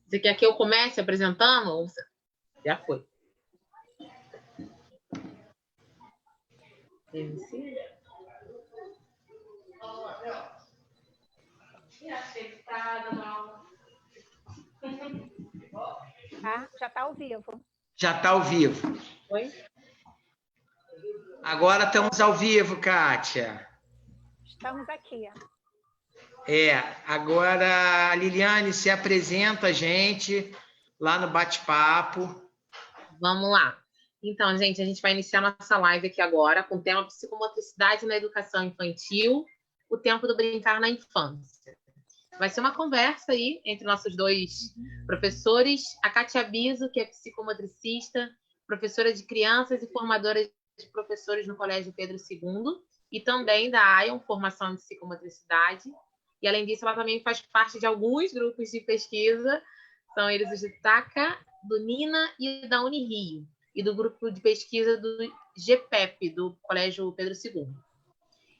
Você quer que eu comece apresentando? Ou já foi. Tá? Já está ao vivo. Já está ao vivo. Oi? Agora estamos ao vivo, Kátia. Estamos aqui. Agora a Liliane se apresenta a gente lá no bate-papo. Vamos lá. Então, gente, a gente vai iniciar nossa live aqui agora com o tema psicomotricidade na educação infantil, o tempo do brincar na infância. Vai ser uma conversa aí entre nossos dois professores, a Kátia Biso, que é psicomotricista, professora de crianças e formadora de professores no Colégio Pedro II, e também da ION, Formação em Psicomotricidade. E, além disso, ela também faz parte de alguns grupos de pesquisa, são eles os de TACA, do NINA e da Unirio, e do grupo de pesquisa do GPEP, do Colégio Pedro II.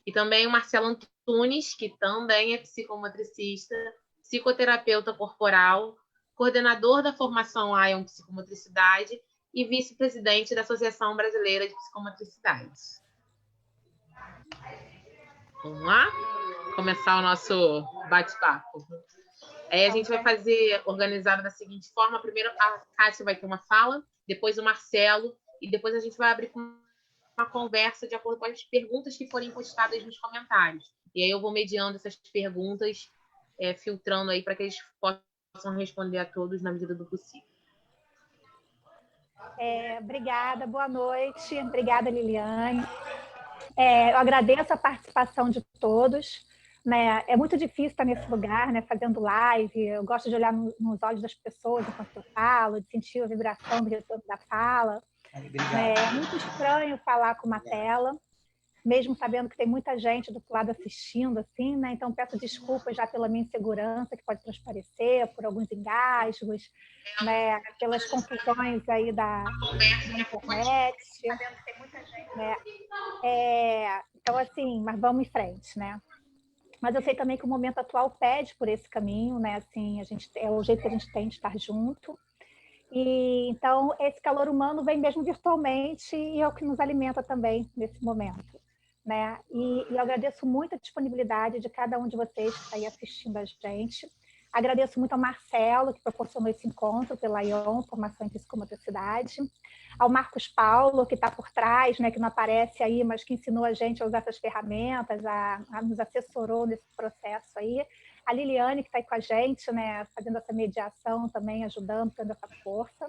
E também o Marcelo Antunes, que também é psicomotricista, psicoterapeuta corporal, coordenador da formação ION Psicomotricidade e vice-presidente da Associação Brasileira de Psicomotricidade. Vamos lá? Começar o nosso bate-papo. Aí a gente vai fazer organizado da seguinte forma: primeiro a Kátia vai ter uma fala, depois o Marcelo, e depois a gente vai abrir com uma conversa de acordo com as perguntas que forem postadas nos comentários. E aí eu vou mediando essas perguntas, filtrando aí para que eles possam responder a todos na medida do possível. Obrigada, boa noite. Obrigada, Liliane. Eu agradeço a participação de todos. Né? É muito difícil estar nesse lugar, né, fazendo live. Eu gosto de olhar nos olhos das pessoas enquanto eu falo, de sentir a vibração do retorno da fala. É muito estranho falar com uma tela, mesmo sabendo que tem muita gente do outro lado assistindo, assim, né? Então peço desculpas já pela minha insegurança que pode transparecer, por alguns engasgos, né? Pelas confusões aí da internet, né? Então, assim, mas vamos em frente, né? Mas eu sei também que o momento atual pede por esse caminho, né? Assim, é o jeito que a gente tem de estar junto. E então esse calor humano vem mesmo virtualmente e é o que nos alimenta também nesse momento, né? E eu agradeço muito a disponibilidade de cada um de vocês que está aí assistindo a gente. Agradeço muito ao Marcelo, que proporcionou esse encontro pela ION, Formação em Psicomotricidade, ao Marcos Paulo, que está por trás, né, que não aparece aí, mas que ensinou a gente a usar essas ferramentas, nos assessorou nesse processo aí, a Liliane, que está aí com a gente, né, fazendo essa mediação também, ajudando, dando essa força.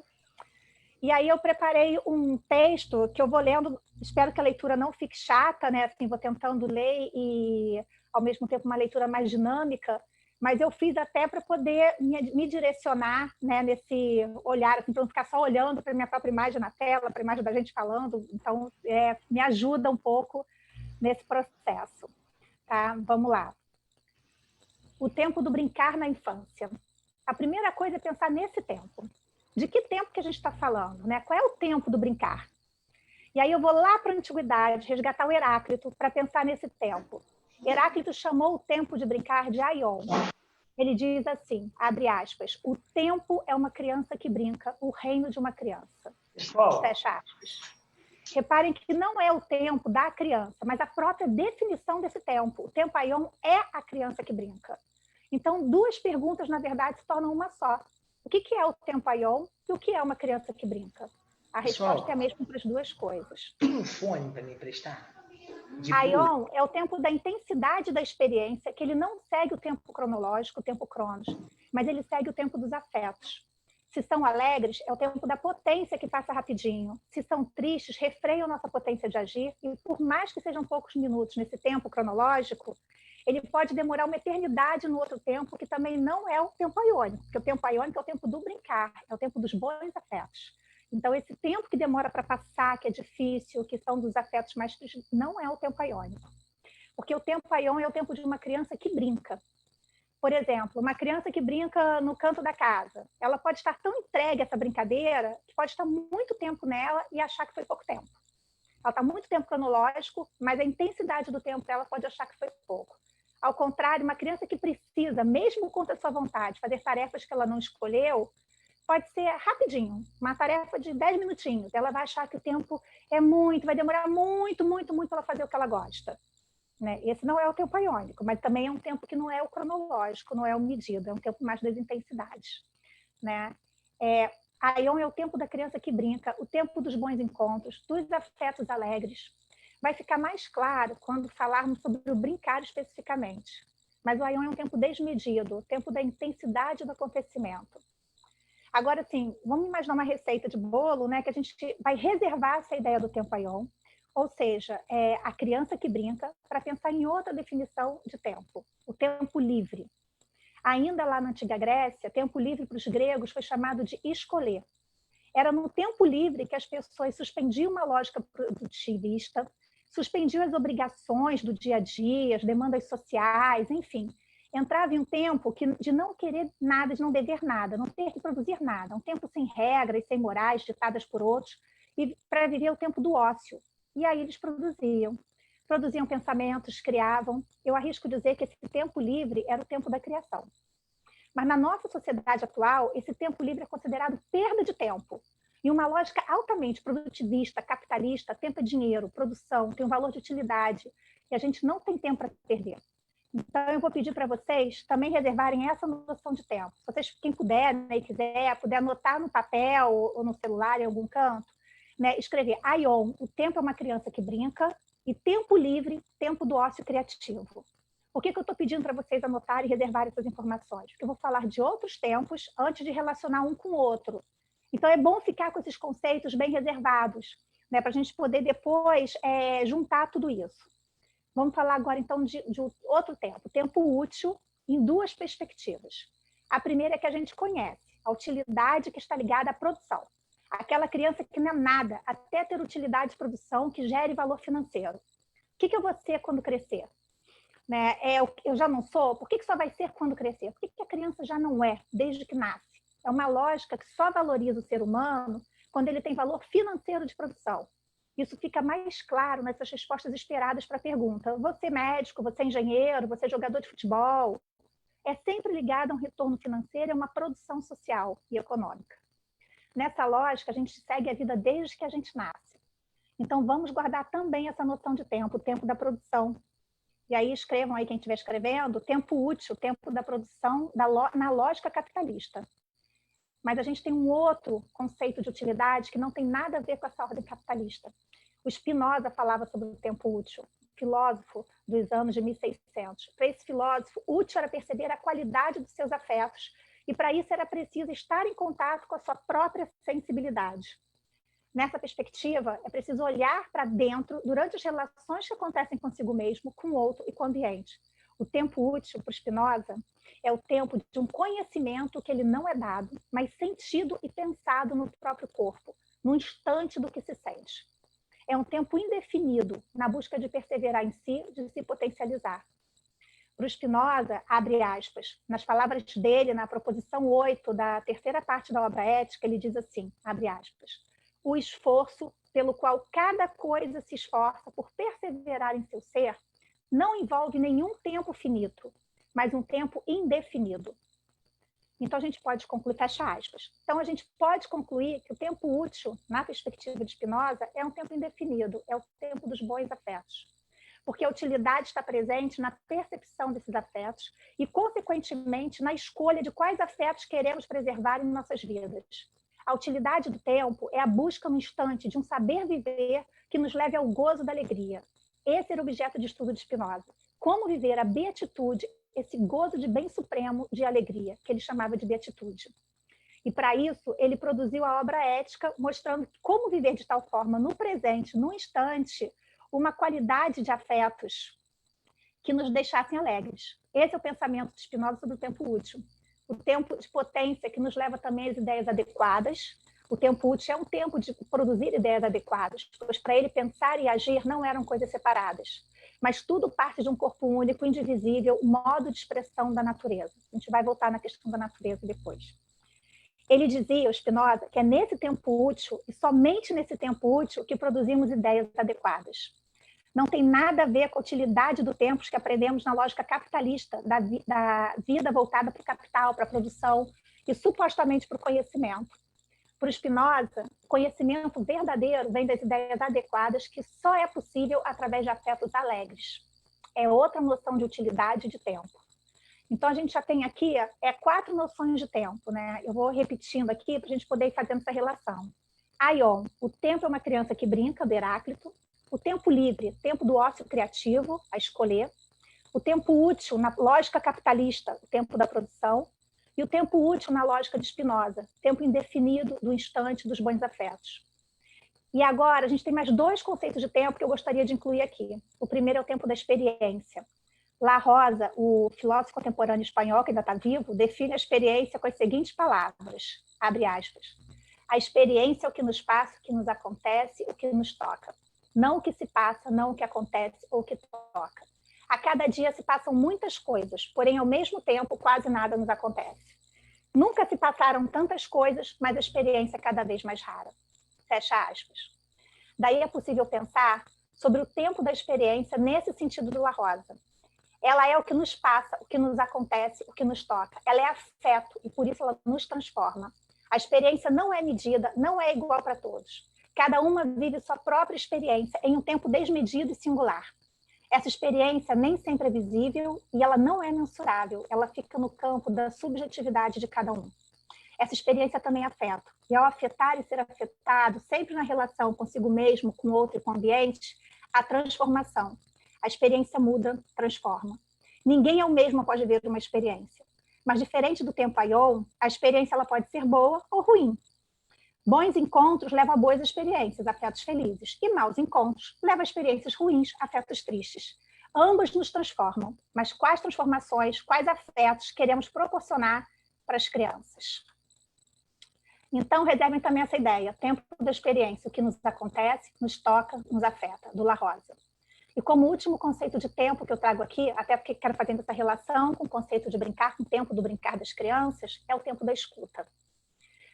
E aí eu preparei um texto que eu vou lendo, espero que a leitura não fique chata, né, assim, vou tentando ler e, ao mesmo tempo, uma leitura mais dinâmica, mas eu fiz até para poder me direcionar, né, nesse olhar, assim, para não ficar só olhando para a minha própria imagem na tela, para a imagem da gente falando. Então, me ajuda um pouco nesse processo. Tá? Vamos lá. O tempo do brincar na infância. A primeira coisa é pensar nesse tempo. De que tempo que a gente está falando? Né? Qual é o tempo do brincar? E aí eu vou lá para a antiguidade, resgatar o Heráclito para pensar nesse tempo. Heráclito chamou o tempo de brincar de aion. Ele diz assim, abre aspas, o tempo é uma criança que brinca, o reino de uma criança. Fecha aspas. Reparem que não é o tempo da criança, mas a própria definição desse tempo. O tempo aion é a criança que brinca. Então, duas perguntas, na verdade, se tornam uma só. O que é o tempo aion e o que é uma criança que brinca? A resposta é a mesma para as duas coisas. Tem um fone para me emprestar? Aion é o tempo da intensidade da experiência, que ele não segue o tempo cronológico, o tempo cronos, mas ele segue o tempo dos afetos. Se são alegres, é o tempo da potência que passa rapidinho. Se são tristes, refreiam nossa potência de agir, e por mais que sejam poucos minutos nesse tempo cronológico, ele pode demorar uma eternidade no outro tempo, que também não é o tempo aiônico, porque o tempo aiônico é o tempo do brincar, é o tempo dos bons afetos. Então, esse tempo que demora para passar, que é difícil, que são dos afetos mais tristes, não é o tempo aiônico. Porque o tempo aion é o tempo de uma criança que brinca. Por exemplo, uma criança que brinca no canto da casa, ela pode estar tão entregue a essa brincadeira que pode estar muito tempo nela e achar que foi pouco tempo. Ela está muito tempo cronológico, mas a intensidade do tempo dela pode achar que foi pouco. Ao contrário, uma criança que precisa, mesmo contra sua vontade, fazer tarefas que ela não escolheu, pode ser rapidinho, uma tarefa de 10 minutinhos. Ela vai achar que o tempo é muito, vai demorar muito, muito, muito para ela fazer o que ela gosta. Né? Esse não é o tempo iônico, mas também é um tempo que não é o cronológico, não é o medido, é um tempo mais das intensidades. Né? A Ion é o tempo da criança que brinca, o tempo dos bons encontros, dos afetos alegres. Vai ficar mais claro quando falarmos sobre o brincar especificamente. Mas o Ion é um tempo desmedido, o tempo da intensidade do acontecimento. Agora, sim, vamos imaginar uma receita de bolo, né, que a gente vai reservar essa ideia do tempo Ion, ou seja, a criança que brinca, para pensar em outra definição de tempo, o tempo livre. Ainda lá na Antiga Grécia, tempo livre para os gregos foi chamado de escolher. Era no tempo livre que as pessoas suspendiam uma lógica produtivista, suspendiam as obrigações do dia a dia, as demandas sociais, enfim. Entrava em um tempo de não querer nada, de não dever nada, não ter que produzir nada. Um tempo sem regras, sem morais ditadas por outros, e para viver o tempo do ócio. E aí eles produziam pensamentos, criavam. Eu arrisco dizer que esse tempo livre era o tempo da criação. Mas na nossa sociedade atual, esse tempo livre é considerado perda de tempo. E uma lógica altamente produtivista, capitalista, tempo é dinheiro, produção, tem um valor de utilidade, e a gente não tem tempo para perder. Então, eu vou pedir para vocês também reservarem essa noção de tempo. Se vocês, quem puder, né, e quiser, puder anotar no papel ou no celular, em algum canto, né, escrever Ion, o tempo é uma criança que brinca, e tempo livre, tempo do ócio criativo. Por que eu estou pedindo para vocês anotarem e reservarem essas informações? Porque eu vou falar de outros tempos antes de relacionar um com o outro. Então, é bom ficar com esses conceitos bem reservados, né, para a gente poder depois juntar tudo isso. Vamos falar agora, então, de outro tempo útil, em duas perspectivas. A primeira é que a gente conhece, a utilidade que está ligada à produção. Aquela criança que não é nada, até ter utilidade de produção que gere valor financeiro. O que eu vou ser quando crescer? Né? Eu já não sou? Por que só vai ser quando crescer? Por que a criança já não é, desde que nasce? É uma lógica que só valoriza o ser humano quando ele tem valor financeiro de produção. Isso fica mais claro nessas respostas esperadas para a pergunta. Você é médico, você é engenheiro, você é jogador de futebol? É sempre ligado a um retorno financeiro e a uma produção social e econômica. Nessa lógica, a gente segue a vida desde que a gente nasce. Então, vamos guardar também essa noção de tempo, o tempo da produção. E aí escrevam aí, quem estiver escrevendo, tempo útil, tempo da produção na lógica capitalista. Mas a gente tem um outro conceito de utilidade que não tem nada a ver com essa ordem capitalista. O Spinoza falava sobre o tempo útil, filósofo dos anos de 1600. Para esse filósofo, útil era perceber a qualidade dos seus afetos, e para isso era preciso estar em contato com a sua própria sensibilidade. Nessa perspectiva, é preciso olhar para dentro durante as relações que acontecem consigo mesmo, com o outro e com o ambiente. O tempo útil, para o Spinoza, é o tempo de um conhecimento que ele não é dado, mas sentido e pensado no próprio corpo, no instante do que se sente. É um tempo indefinido, na busca de perseverar em si, de se potencializar. Para o Spinoza, abre aspas, nas palavras dele, na proposição 8 da terceira parte da obra ética, ele diz assim, abre aspas, o esforço pelo qual cada coisa se esforça por perseverar em seu ser não envolve nenhum tempo finito, mas um tempo indefinido. Então, a gente pode concluir, fecha aspas. Então, a gente pode concluir que o tempo útil, na perspectiva de Spinoza, é um tempo indefinido, é o tempo dos bons afetos. Porque a utilidade está presente na percepção desses afetos e, consequentemente, na escolha de quais afetos queremos preservar em nossas vidas. A utilidade do tempo é a busca no instante de um saber viver que nos leve ao gozo da alegria. Esse era o objeto de estudo de Spinoza. Como viver a beatitude, esse gozo de bem supremo de alegria, que ele chamava de beatitude. E para isso, ele produziu a obra ética, mostrando como viver de tal forma, no presente, no instante, uma qualidade de afetos que nos deixassem alegres. Esse é o pensamento de Spinoza sobre o tempo útil. O tempo de potência que nos leva também às ideias adequadas. O tempo útil é um tempo de produzir ideias adequadas, pois para ele pensar e agir não eram coisas separadas. Mas tudo parte de um corpo único, indivisível, modo de expressão da natureza. A gente vai voltar na questão da natureza depois. Ele dizia, o Spinoza, que é nesse tempo útil, e somente nesse tempo útil, que produzimos ideias adequadas. não tem nada a ver com a utilidade do tempo que aprendemos na lógica capitalista, da vida voltada para o capital, para a produção e supostamente para o conhecimento. Para o Spinoza, o conhecimento verdadeiro vem das ideias adequadas que só é possível através de afetos alegres. É outra noção de utilidade de tempo. Então, a gente já tem aqui 4 noções de tempo, né? Eu vou repetindo aqui para a gente poder ir fazendo essa relação. Aion, o tempo é uma criança que brinca, do Heráclito. O tempo livre, tempo do ócio criativo, a escolher. O tempo útil, na lógica capitalista, o tempo da produção. E o tempo útil na lógica de Spinoza, tempo indefinido do instante dos bons afetos. E agora, a gente tem mais 2 conceitos de tempo que eu gostaria de incluir aqui. O primeiro é o tempo da experiência. La Rosa, o filósofo contemporâneo espanhol, que ainda está vivo, define a experiência com as seguintes palavras, abre aspas. A experiência é o que nos passa, o que nos acontece, o que nos toca. Não o que se passa, não o que acontece ou o que toca. A cada dia se passam muitas coisas, porém, ao mesmo tempo, quase nada nos acontece. Nunca se passaram tantas coisas, mas a experiência é cada vez mais rara. Fecha aspas. Daí é possível pensar sobre o tempo da experiência nesse sentido do La Rosa. Ela é o que nos passa, o que nos acontece, o que nos toca. Ela é afeto e, por isso, ela nos transforma. A experiência não é medida, não é igual para todos. Cada uma vive sua própria experiência em um tempo desmedido e singular. Essa experiência nem sempre é visível e ela não é mensurável, ela fica no campo da subjetividade de cada um. Essa experiência também é afeto. E ao afetar e ser afetado, sempre na relação consigo mesmo, com o outro e com o ambiente, há transformação. A experiência muda, transforma. Ninguém é o mesmo após viver uma experiência. Mas diferente do tempo Aion, a experiência ela pode ser boa ou ruim. Bons encontros levam a boas experiências, afetos felizes. E maus encontros levam a experiências ruins, afetos tristes. Ambos nos transformam. Mas quais transformações, quais afetos queremos proporcionar para as crianças? Então, reservem também essa ideia. Tempo da experiência, o que nos acontece, nos toca, nos afeta, do La Rosa. E como último conceito de tempo que eu trago aqui, até porque quero fazer essa relação com o conceito de brincar, com o tempo do brincar das crianças, é o tempo da escuta.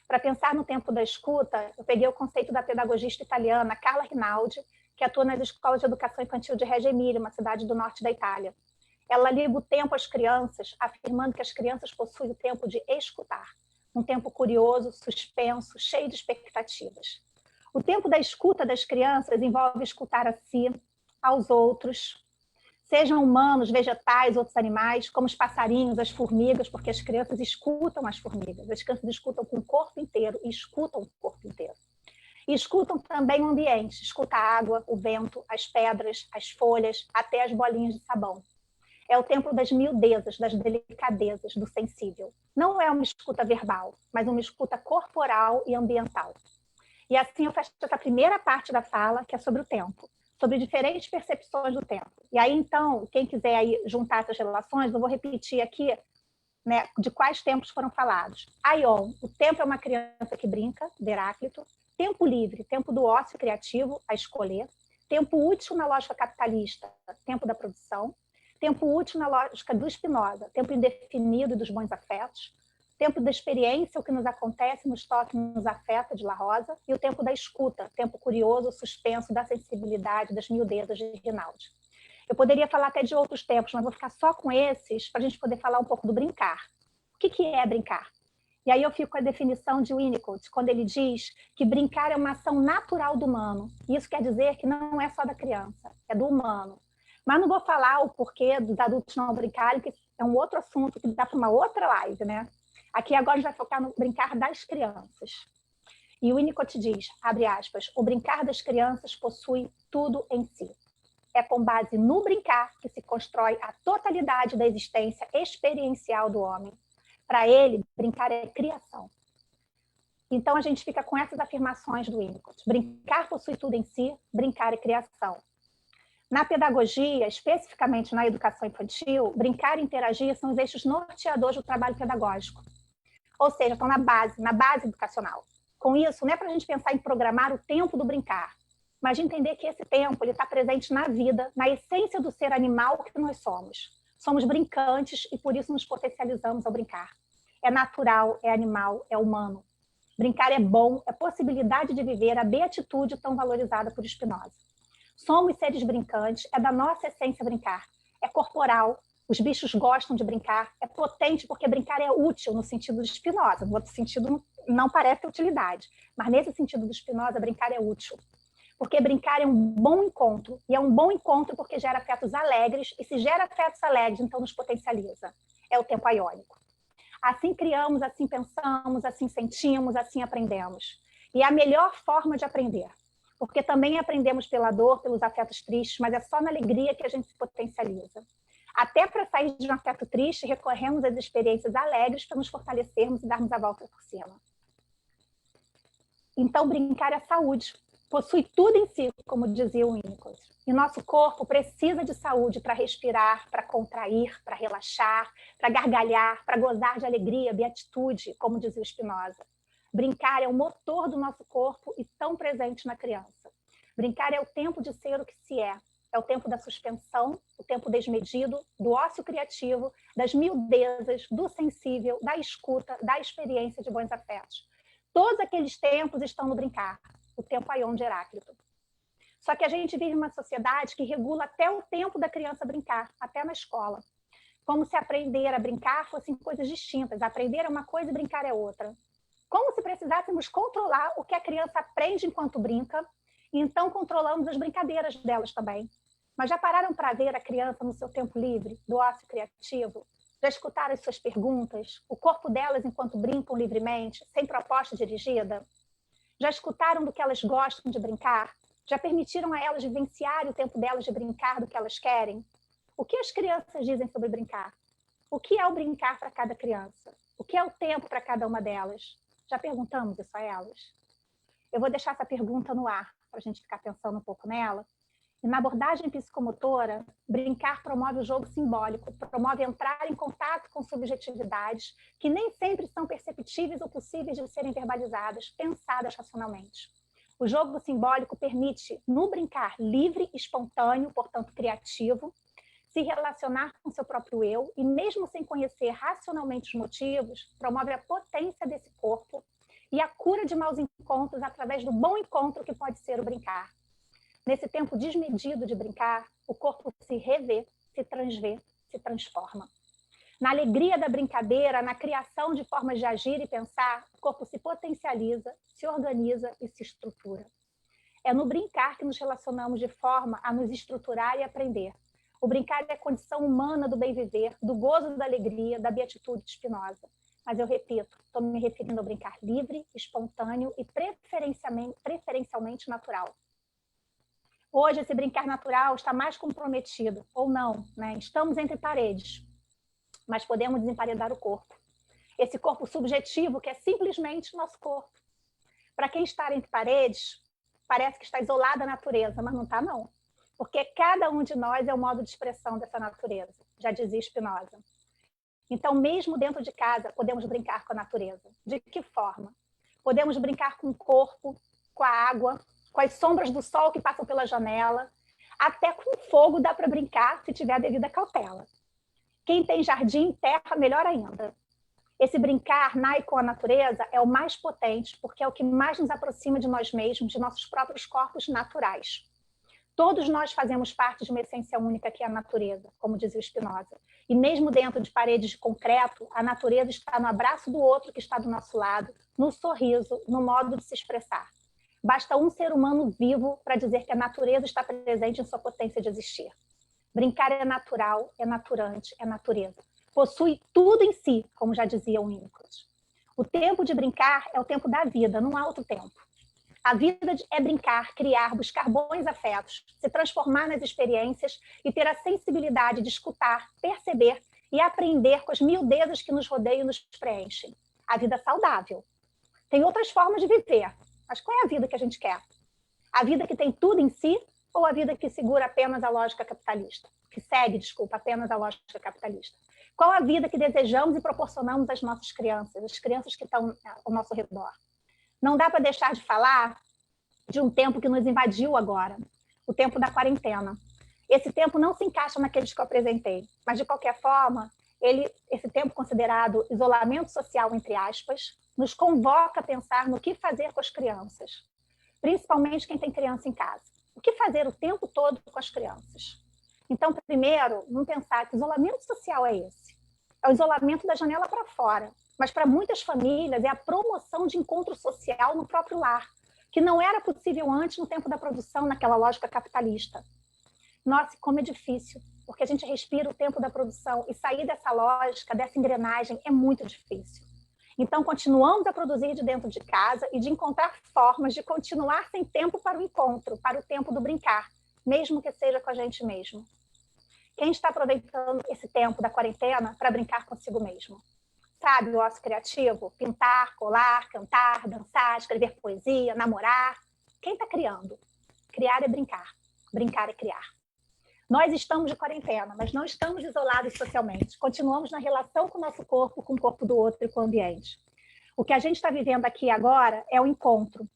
Para pensar no tempo da escuta, eu peguei o conceito da pedagogista italiana Carla Rinaldi, que atua nas escolas de educação infantil de Reggio Emília, uma cidade do norte da Itália. Ela liga o tempo às crianças, afirmando que as crianças possuem o tempo de escutar, um tempo curioso, suspenso, cheio de expectativas. O tempo da escuta das crianças envolve escutar a si, aos outros, sejam humanos, vegetais, outros animais, como os passarinhos, as formigas, porque as crianças escutam as formigas. As crianças escutam com o corpo inteiro e escutam o corpo inteiro. E escutam também o ambiente, escuta a água, o vento, as pedras, as folhas, até as bolinhas de sabão. É o tempo das miudezas, das delicadezas, do sensível. Não é uma escuta verbal, mas uma escuta corporal e ambiental. E assim eu fecho essa primeira parte da fala, que é sobre o tempo, sobre diferentes percepções do tempo. E aí, então, quem quiser aí juntar essas relações, eu vou repetir aqui, né, de quais tempos foram falados. Aion, o tempo é uma criança que brinca, de Heráclito. Tempo livre, tempo do ócio criativo, a escolher. Tempo útil na lógica capitalista, tempo da produção. Tempo útil na lógica do Spinoza, tempo indefinido dos bons afetos. Tempo da experiência, o que nos acontece, nos toca, nos afeta, de La Rosa. E o tempo da escuta, tempo curioso, suspenso, da sensibilidade, das miudezas de Rinaldi. Eu poderia falar até de outros tempos, mas vou ficar só com esses para a gente poder falar um pouco do brincar. O que é brincar? E aí eu fico com a definição de Winnicott, quando ele diz que brincar é uma ação natural do humano. Isso quer dizer que não é só da criança, é do humano. Mas não vou falar o porquê dos adultos não brincarem, que é um outro assunto que dá para uma outra live, né? Aqui agora a gente vai focar no brincar das crianças. E o Winnicott diz, abre aspas, o brincar das crianças possui tudo em si. É com base no brincar que se constrói a totalidade da existência experiencial do homem. Para ele, brincar é criação. Então a gente fica com essas afirmações do Winnicott. Brincar possui tudo em si, brincar é criação. Na pedagogia, especificamente na educação infantil, brincar e interagir são os eixos norteadores do trabalho pedagógico. Ou seja, estão na base educacional. Com isso, não é para a gente pensar em programar o tempo do brincar, mas de entender que esse tempo está presente na vida, na essência do ser animal que nós somos. Somos brincantes e por isso nos potencializamos ao brincar. É natural, é animal, é humano. Brincar é bom, é possibilidade de viver a beatitude tão valorizada por Spinoza. Somos seres brincantes, é da nossa essência brincar. É corporal, os bichos gostam de brincar, é potente porque brincar é útil no sentido de Spinoza, no outro sentido não parece utilidade, mas nesse sentido do Spinoza, brincar é útil. Porque brincar é um bom encontro, e é um bom encontro porque gera afetos alegres, e se gera afetos alegres, então nos potencializa. É o tempo aiônico. Assim criamos, assim pensamos, assim sentimos, assim aprendemos. E é a melhor forma de aprender, porque também aprendemos pela dor, pelos afetos tristes, mas é só na alegria que a gente se potencializa. Até para sair de um afeto triste, recorremos às experiências alegres para nos fortalecermos e darmos a volta por cima. Então, brincar é saúde. Possui tudo em si, como dizia o Winnicott. E nosso corpo precisa de saúde para respirar, para contrair, para relaxar, para gargalhar, para gozar de alegria, beatitude, como dizia o Spinoza. Brincar é o motor do nosso corpo e tão presente na criança. Brincar é o tempo de ser o que se é. É o tempo da suspensão, o tempo desmedido, do ócio criativo, das miudezas, do sensível, da escuta, da experiência de bons afetos. Todos aqueles tempos estão no brincar. O tempo aion de Heráclito. Só que a gente vive uma sociedade que regula até o tempo da criança brincar, até na escola. Como se aprender a brincar fossem coisas distintas. Aprender é uma coisa e brincar é outra. Como se precisássemos controlar o que a criança aprende enquanto brinca, e então controlamos as brincadeiras delas também. Mas já pararam para ver a criança no seu tempo livre, do ócio criativo? Já escutaram as suas perguntas, o corpo delas enquanto brincam livremente, sem proposta dirigida? Já escutaram do que elas gostam de brincar? Já permitiram a elas vivenciar o tempo delas de brincar do que elas querem? O que as crianças dizem sobre brincar? O que é o brincar para cada criança? O que é o tempo para cada uma delas? Já perguntamos isso a elas? Eu vou deixar essa pergunta no ar, para a gente ficar pensando um pouco nela. E na abordagem psicomotora, brincar promove o jogo simbólico, promove entrar em contato com subjetividades que nem sempre são perceptíveis ou possíveis de serem verbalizadas, pensadas racionalmente. O jogo simbólico permite, no brincar livre, espontâneo, portanto criativo, se relacionar com seu próprio eu e, mesmo sem conhecer racionalmente os motivos, promove a potência desse corpo e a cura de maus encontros através do bom encontro que pode ser o brincar. Nesse tempo desmedido de brincar, o corpo se revê, se transvê, se transforma. Na alegria da brincadeira, na criação de formas de agir e pensar, o corpo se potencializa, se organiza e se estrutura. É no brincar que nos relacionamos de forma a nos estruturar e aprender. O brincar é a condição humana do bem viver, do gozo da alegria, da beatitude de Spinoza. Mas eu repito, estou me referindo ao brincar livre, espontâneo e preferencialmente natural. Hoje, esse brincar natural está mais comprometido, ou não, né? Estamos entre paredes, mas podemos desemparedar o corpo. Esse corpo subjetivo que é simplesmente nosso corpo. Para quem está entre paredes, parece que está isolado da natureza, mas não está, não. Porque cada um de nós é o modo de expressão dessa natureza, já dizia Spinoza. Então, mesmo dentro de casa, podemos brincar com a natureza. De que forma? Podemos brincar com o corpo, com a água, com as sombras do sol que passam pela janela, até com fogo dá para brincar se tiver a devida cautela. Quem tem jardim, terra, melhor ainda. Esse brincar com a natureza é o mais potente, porque é o que mais nos aproxima de nós mesmos, de nossos próprios corpos naturais. Todos nós fazemos parte de uma essência única que é a natureza, como dizia o Spinoza. E mesmo dentro de paredes de concreto, a natureza está no abraço do outro que está do nosso lado, no sorriso, no modo de se expressar. Basta um ser humano vivo para dizer que a natureza está presente em sua potência de existir. Brincar é natural, é naturante, é natureza. Possui tudo em si, como já dizia o Winnicott. O tempo de brincar é o tempo da vida, não há outro tempo. A vida é brincar, criar, buscar bons afetos, se transformar nas experiências e ter a sensibilidade de escutar, perceber e aprender com as miudezas que nos rodeiam e nos preenchem. A vida saudável. Tem outras formas de viver. Mas qual é a vida que a gente quer? A vida que tem tudo em si ou a vida que segura apenas a lógica capitalista? Que segue, apenas a lógica capitalista? Qual a vida que desejamos e proporcionamos às nossas crianças, as crianças que estão ao nosso redor? Não dá para deixar de falar de um tempo que nos invadiu agora, o tempo da quarentena. Esse tempo não se encaixa naqueles que eu apresentei, mas de qualquer forma, esse tempo considerado isolamento social, entre aspas, nos convoca a pensar no que fazer com as crianças, principalmente quem tem criança em casa. O que fazer o tempo todo com as crianças? Então, primeiro, vamos pensar que isolamento social é esse. É o isolamento da janela para fora. Mas para muitas famílias é a promoção de encontro social no próprio lar, que não era possível antes no tempo da produção, naquela lógica capitalista. Nossa, como é difícil, porque a gente respira o tempo da produção e sair dessa lógica, dessa engrenagem, é muito difícil. Então, continuamos a produzir de dentro de casa e de encontrar formas de continuar sem tempo para o encontro, para o tempo do brincar, mesmo que seja com a gente mesmo. Quem está aproveitando esse tempo da quarentena para brincar consigo mesmo? Sabe, o ócio criativo? Pintar, colar, cantar, dançar, escrever poesia, namorar. Quem está criando? Criar é brincar. Brincar é criar. Nós estamos de quarentena, mas não estamos isolados socialmente. Continuamos na relação com o nosso corpo, com o corpo do outro e com o ambiente. O que a gente está vivendo aqui agora é o encontro.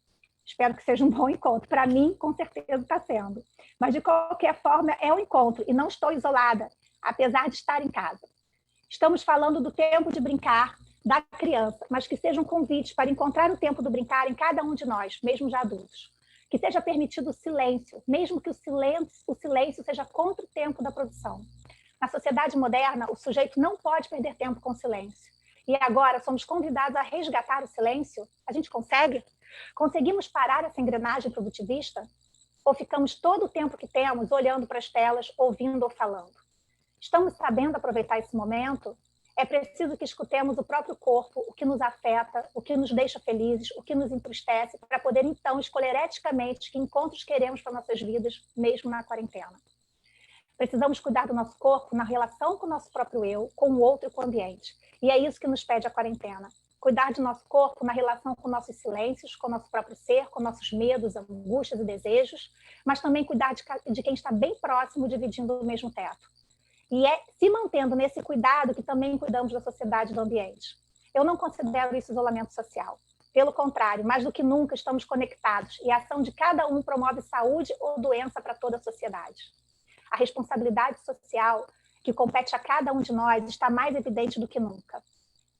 Espero que seja um bom encontro. Para mim, com certeza está sendo. Mas, de qualquer forma, é o encontro. E não estou isolada, apesar de estar em casa. Estamos falando do tempo de brincar da criança, mas que seja um convite para encontrar o tempo do brincar em cada um de nós, mesmo já adultos. Que seja permitido o silêncio, mesmo que o silêncio seja contra o tempo da produção. Na sociedade moderna, o sujeito não pode perder tempo com o silêncio. E agora somos convidados a resgatar o silêncio? A gente consegue? Conseguimos parar essa engrenagem produtivista? Ou ficamos todo o tempo que temos olhando para as telas, ouvindo ou falando? Estamos sabendo aproveitar esse momento? É preciso que escutemos o próprio corpo, o que nos afeta, o que nos deixa felizes, o que nos entristece, para poder, então, escolher eticamente que encontros queremos para nossas vidas, mesmo na quarentena. Precisamos cuidar do nosso corpo na relação com o nosso próprio eu, com o outro e com o ambiente. E é isso que nos pede a quarentena. Cuidar de nosso corpo na relação com nossos silêncios, com o nosso próprio ser, com nossos medos, angústias e desejos, mas também cuidar de quem está bem próximo, dividindo o mesmo teto. E é se mantendo nesse cuidado que também cuidamos da sociedade e do ambiente. Eu não considero isso isolamento social. Pelo contrário, mais do que nunca estamos conectados e a ação de cada um promove saúde ou doença para toda a sociedade. A responsabilidade social que compete a cada um de nós está mais evidente do que nunca.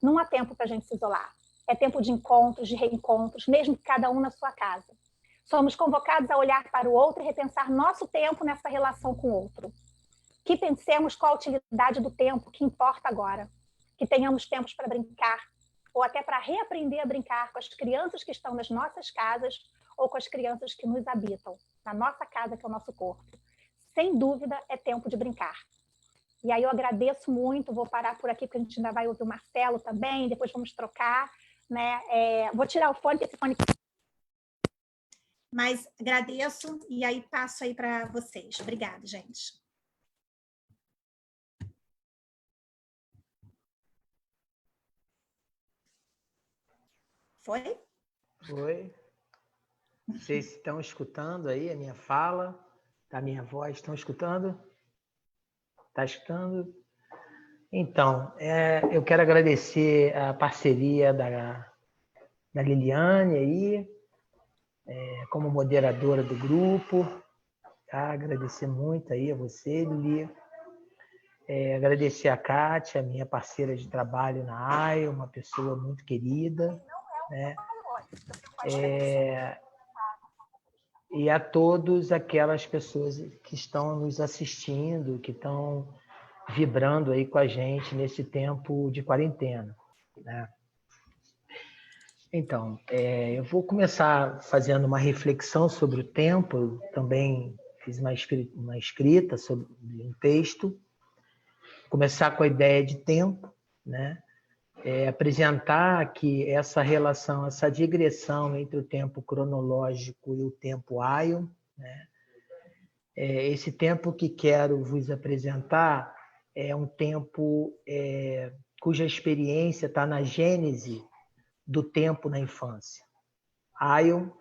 Não há tempo para a gente se isolar. É tempo de encontros, de reencontros, mesmo que cada um na sua casa. Somos convocados a olhar para o outro e repensar nosso tempo nessa relação com o outro. Que pensemos qual a utilidade do tempo que importa agora. Que tenhamos tempos para brincar, ou até para reaprender a brincar com as crianças que estão nas nossas casas ou com as crianças que nos habitam, na nossa casa, que é o nosso corpo. Sem dúvida, é tempo de brincar. E aí eu agradeço muito, vou parar por aqui, porque a gente ainda vai ouvir o Marcelo também, depois vamos trocar, né? Vou tirar o fone, porque esse fone... Mas agradeço e aí passo aí para vocês. Obrigada, gente. Foi? Foi. Vocês estão escutando aí a minha fala, a minha voz? Estão escutando? Está escutando? Então, eu quero agradecer a parceria da Liliane aí, como moderadora do grupo. Tá? Agradecer muito aí a você, Lili. Agradecer a Kátia, minha parceira de trabalho na AIO, uma pessoa muito querida, né? E a todas aquelas pessoas que estão nos assistindo, que estão vibrando aí com a gente nesse tempo de quarentena, né? Então, eu vou começar fazendo uma reflexão sobre o tempo. Eu também fiz uma escrita sobre um texto. Começar com a ideia de tempo, né? Apresentar que essa relação, essa digressão entre o tempo cronológico e o tempo áio, né? Esse tempo que quero vos apresentar é um tempo cuja experiência está na gênese do tempo na infância. Áio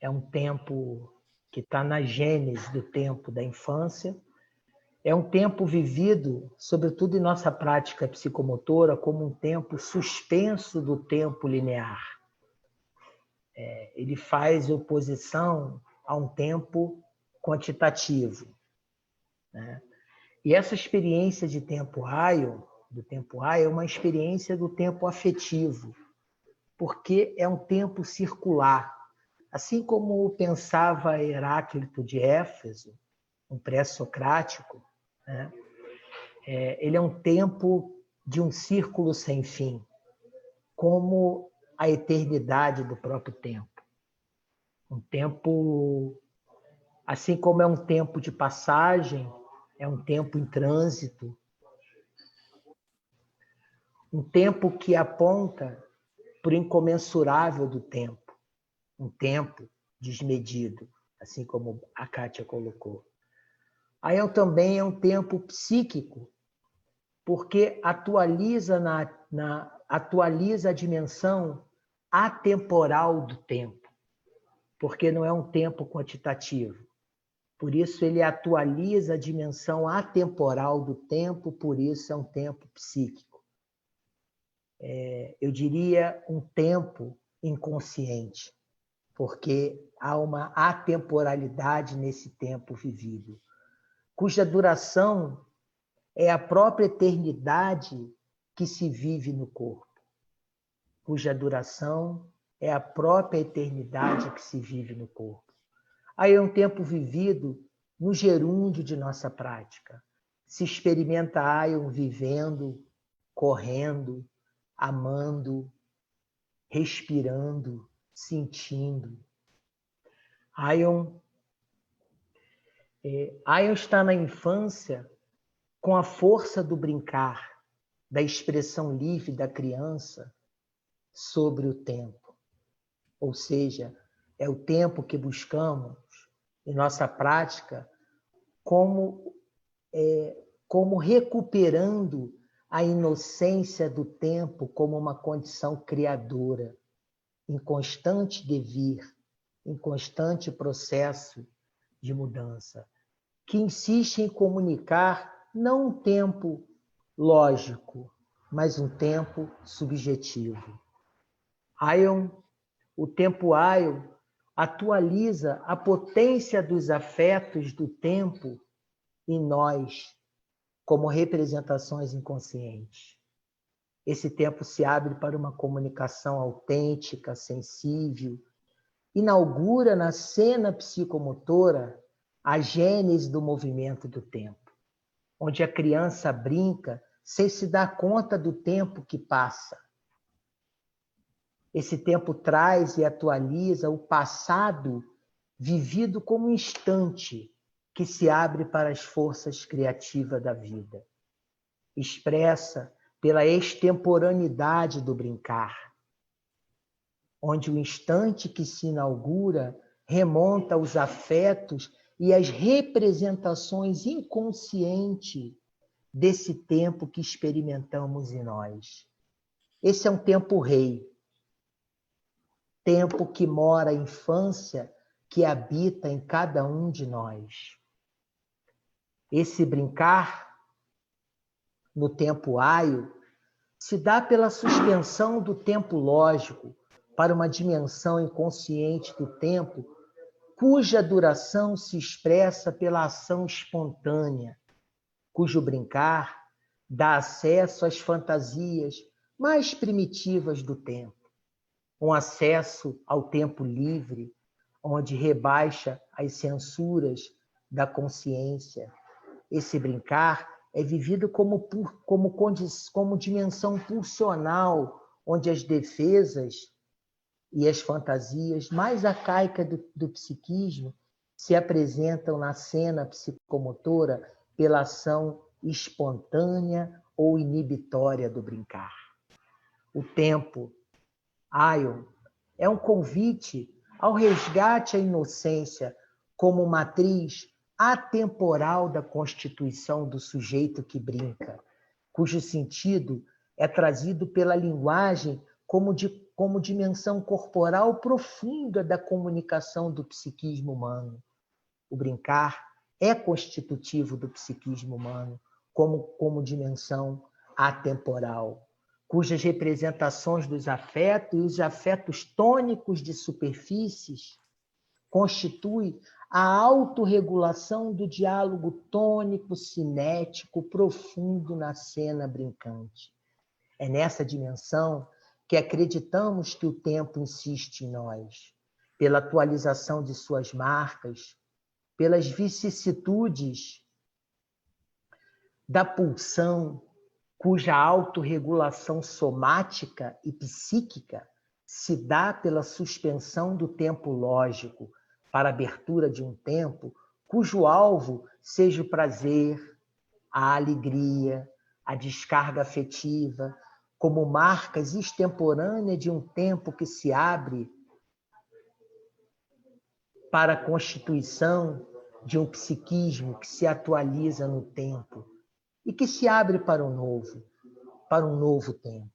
é um tempo que está na gênese do tempo da infância. É um tempo vivido, sobretudo em nossa prática psicomotora, como um tempo suspenso do tempo linear. Ele faz oposição a um tempo quantitativo, né? E essa experiência de tempo áio, do tempo áio, é uma experiência do tempo afetivo, porque é um tempo circular. Assim como pensava Heráclito de Éfeso, um pré-socrático, né? Ele é um tempo de um círculo sem fim, como a eternidade do próprio tempo. Um tempo, assim como é um tempo de passagem, é um tempo em trânsito, um tempo que aponta para o incomensurável do tempo, um tempo desmedido, assim como a Kátia colocou. Aí também é um tempo psíquico, porque atualiza atualiza a dimensão atemporal do tempo, porque não é um tempo quantitativo. Por isso ele atualiza a dimensão atemporal do tempo, por isso é um tempo psíquico. Eu diria um tempo inconsciente, porque há uma atemporalidade nesse tempo vivido, cuja duração é a própria eternidade que se vive no corpo, cuja duração é a própria eternidade que se vive no corpo. Aí é um tempo vivido no gerúndio de nossa prática. Se experimenta Aion vivendo, correndo, amando, respirando, sentindo. Aion está na infância com a força do brincar, da expressão livre da criança sobre o tempo. Ou seja, é o tempo que buscamos em nossa prática como recuperando a inocência do tempo como uma condição criadora, em constante devir, em constante processo de mudança, que insiste em comunicar não um tempo lógico, mas um tempo subjetivo. O tempo Aion atualiza a potência dos afetos do tempo em nós, como representações inconscientes. Esse tempo se abre para uma comunicação autêntica, sensível, inaugura na cena psicomotora a gênese do movimento do tempo, onde a criança brinca sem se dar conta do tempo que passa. Esse tempo traz e atualiza o passado vivido como um instante que se abre para as forças criativas da vida, expressa pela extemporaneidade do brincar, onde o instante que se inaugura remonta aos afetos e às representações inconscientes desse tempo que experimentamos em nós. Esse é um tempo rei, tempo que mora a infância, que habita em cada um de nós. Esse brincar no tempo Aion se dá pela suspensão do tempo lógico para uma dimensão inconsciente do tempo, cuja duração se expressa pela ação espontânea, cujo brincar dá acesso às fantasias mais primitivas do tempo, um acesso ao tempo livre, onde rebaixa as censuras da consciência. Esse brincar é vivido como dimensão pulsional, onde as defesas e as fantasias mais arcaicas do psiquismo se apresentam na cena psicomotora pela ação espontânea ou inibitória do brincar. O tempo Aion é um convite ao resgate à inocência como matriz atemporal da constituição do sujeito que brinca, cujo sentido é trazido pela linguagem como dimensão corporal profunda da comunicação do psiquismo humano. O brincar é constitutivo do psiquismo humano como dimensão atemporal, cujas representações dos afetos e os afetos tônicos de superfícies constituem a autorregulação do diálogo tônico, cinético, profundo na cena brincante. É nessa dimensão que acreditamos que o tempo insiste em nós, pela atualização de suas marcas, pelas vicissitudes da pulsão, cuja autorregulação somática e psíquica se dá pela suspensão do tempo lógico para a abertura de um tempo cujo alvo seja o prazer, a alegria, a descarga afetiva, como marcas extemporâneas de um tempo que se abre para a constituição de um psiquismo que se atualiza no tempo e que se abre para um novo tempo.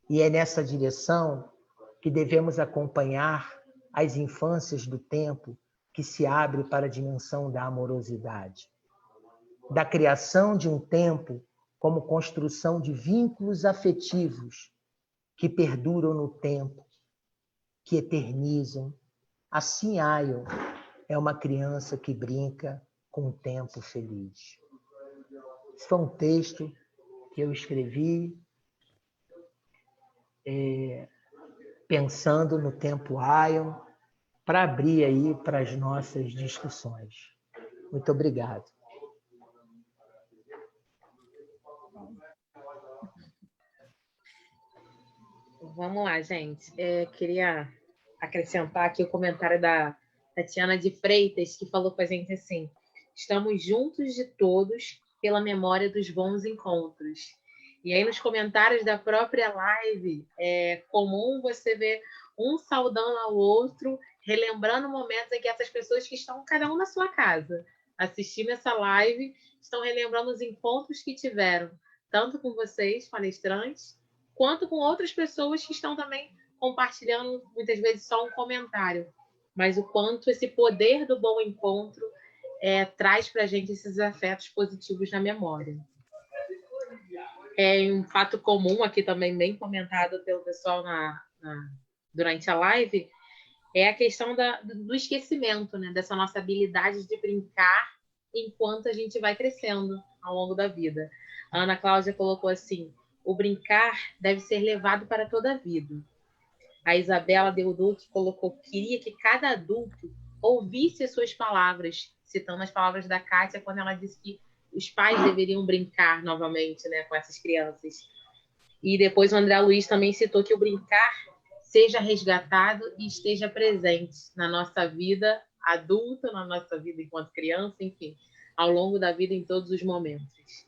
E é nessa direção que devemos acompanhar as infâncias do tempo que se abre para a dimensão da amorosidade, da criação de um tempo como construção de vínculos afetivos que perduram no tempo, que eternizam. Assim, Aion é uma criança que brinca com o tempo feliz. Esse foi um texto que eu escrevi pensando no tempo Aion, para abrir aí para as nossas discussões. Muito obrigado. Vamos lá, gente. Queria acrescentar aqui o comentário da Tatiana de Freitas, que falou com a gente assim: estamos juntos de todos pela memória dos bons encontros. E aí, nos comentários da própria live, é comum você ver um saudando ao outro, relembrando momentos em que essas pessoas que estão cada um na sua casa, assistindo essa live, estão relembrando os encontros que tiveram, tanto com vocês, palestrantes, quanto com outras pessoas que estão também compartilhando, muitas vezes, só um comentário. Mas o quanto esse poder do bom encontro traz para a gente esses afetos positivos na memória. Um fato comum aqui também, bem comentado pelo pessoal durante a live, é a questão do esquecimento, né? Dessa nossa habilidade de brincar enquanto a gente vai crescendo ao longo da vida. A Ana Cláudia colocou assim: o brincar deve ser levado para toda a vida. A Isabela Deuduc colocou: queria que cada adulto ouvisse as suas palavras, citando as palavras da Kátia, quando ela disse que os pais deveriam brincar novamente, né, com essas crianças. E depois o André Luiz também citou que o brincar seja resgatado e esteja presente na nossa vida adulta, na nossa vida enquanto criança, enfim, ao longo da vida, em todos os momentos.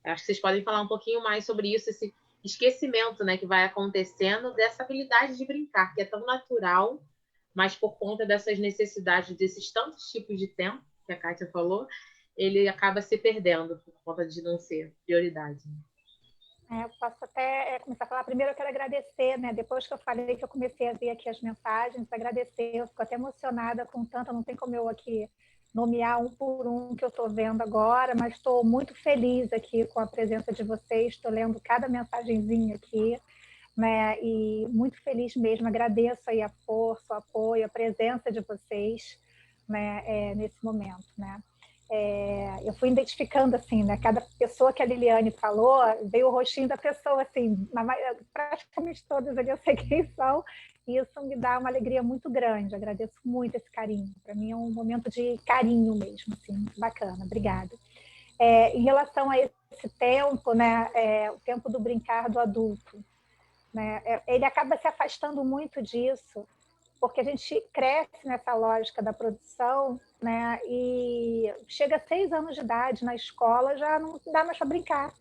Acho que vocês podem falar um pouquinho mais sobre isso, esse esquecimento, né, que vai acontecendo dessa habilidade de brincar, que é tão natural, mas por conta dessas necessidades, desses tantos tipos de tempo, que a Kátia falou, ele acaba se perdendo por conta de não ser prioridade. Eu posso até começar a falar. Primeiro eu quero agradecer, né? Depois que eu falei que eu comecei a ver aqui as mensagens, agradecer, eu fico até emocionada com tanto, não tem como eu aqui nomear um por um que eu estou vendo agora, mas estou muito feliz aqui com a presença de vocês, estou lendo cada mensagenzinha aqui, né? E muito feliz mesmo, agradeço aí a força, o apoio, a presença de vocês, né? Nesse momento, né? Eu fui identificando assim, né? Cada pessoa que a Liliane falou, veio o rostinho da pessoa, assim, praticamente todas ali eu sei quem são, e isso me dá uma alegria muito grande. Agradeço muito esse carinho. Para mim é um momento de carinho mesmo, assim, muito bacana. Obrigada. Em relação a esse tempo, né? O tempo do brincar do adulto, né? Ele acaba se afastando muito disso, porque a gente cresce nessa lógica da produção, né? E chega a 6 anos de idade na escola, já não dá mais para brincar.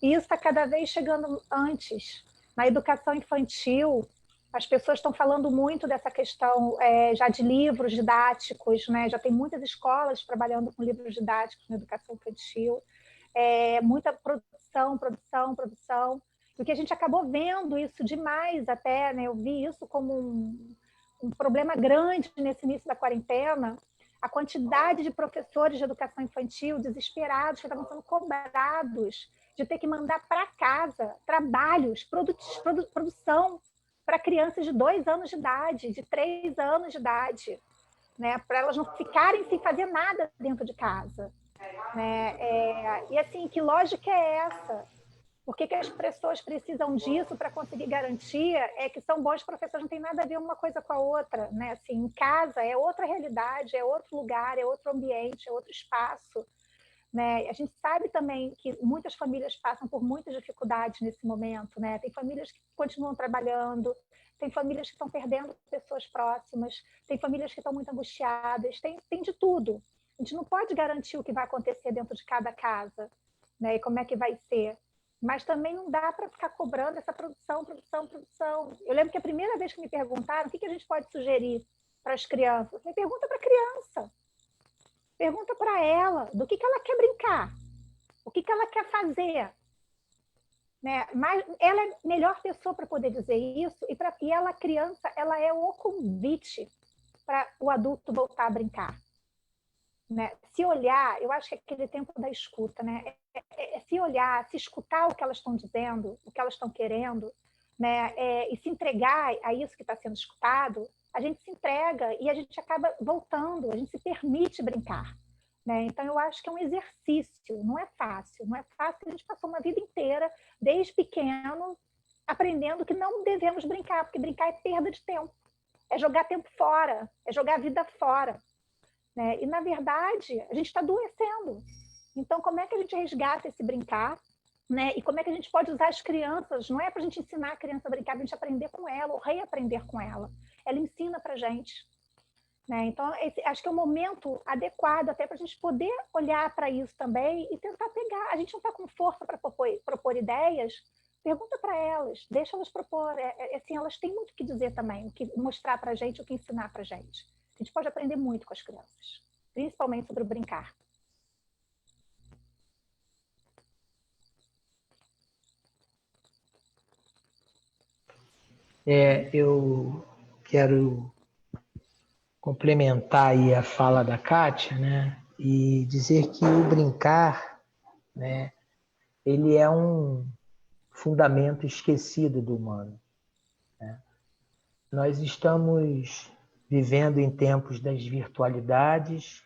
E isso está cada vez chegando antes. Na educação infantil, as pessoas estão falando muito dessa questão já de livros didáticos, né? Já tem muitas escolas trabalhando com livros didáticos na educação infantil. Muita produção. Porque a gente acabou vendo isso demais até, né? Eu vi isso como um problema grande nesse início da quarentena, a quantidade de professores de educação infantil desesperados, que estavam sendo cobrados de ter que mandar para casa trabalhos, produção para crianças de 2 anos de idade, de 3 anos de idade, né? Para elas não ficarem sem fazer nada dentro de casa. Né? E assim, que lógica é essa? Por que as pessoas precisam disso para conseguir garantia? É que são bons professores, não tem nada a ver uma coisa com a outra, né? Assim, em casa é outra realidade, é outro lugar, é outro ambiente, é outro espaço, né? A gente sabe também que muitas famílias passam por muitas dificuldades nesse momento, né? Tem famílias que continuam trabalhando, tem famílias que estão perdendo pessoas próximas, tem famílias que estão muito angustiadas, tem de tudo. A gente não pode garantir o que vai acontecer dentro de cada casa, né? E como é que vai ser. Mas também não dá para ficar cobrando essa produção. Eu lembro que a primeira vez que me perguntaram o que a gente pode sugerir para as crianças, eu falei, pergunta para a criança. Pergunta para ela do que ela quer brincar, o que ela quer fazer. Né? Mas ela é a melhor pessoa para poder dizer isso, e ela, criança, ela é o convite para o adulto voltar a brincar. Né? Se olhar, eu acho que é aquele tempo da escuta, né? Se olhar, se escutar o que elas estão dizendo, o que elas estão querendo, né? E se entregar a isso que está sendo escutado, a gente se entrega e a gente acaba voltando, a gente se permite brincar. Né? Então, eu acho que é um exercício, não é fácil. Não é fácil, a gente passou uma vida inteira, desde pequeno, aprendendo que não devemos brincar, porque brincar é perda de tempo, é jogar tempo fora, é jogar a vida fora. Né? E, na verdade, a gente está adoecendo. Então, como é que a gente resgata esse brincar? Né? E como é que a gente pode usar as crianças? Não é para a gente ensinar a criança a brincar, para a gente aprender com ela ou reaprender com ela. Ela ensina para a gente. Né? Então, acho que é um momento adequado até para a gente poder olhar para isso também e tentar pegar. A gente não está com força para propor ideias, pergunta para elas, deixa elas propor. Assim, elas têm muito o que dizer também, o que mostrar para a gente, o que ensinar para a gente. A gente pode aprender muito com as crianças, principalmente sobre o brincar. Eu quero complementar aí a fala da Kátia, né? E dizer que o brincar, né? Ele é um fundamento esquecido do humano. Né? Nós estamos vivendo em tempos das virtualidades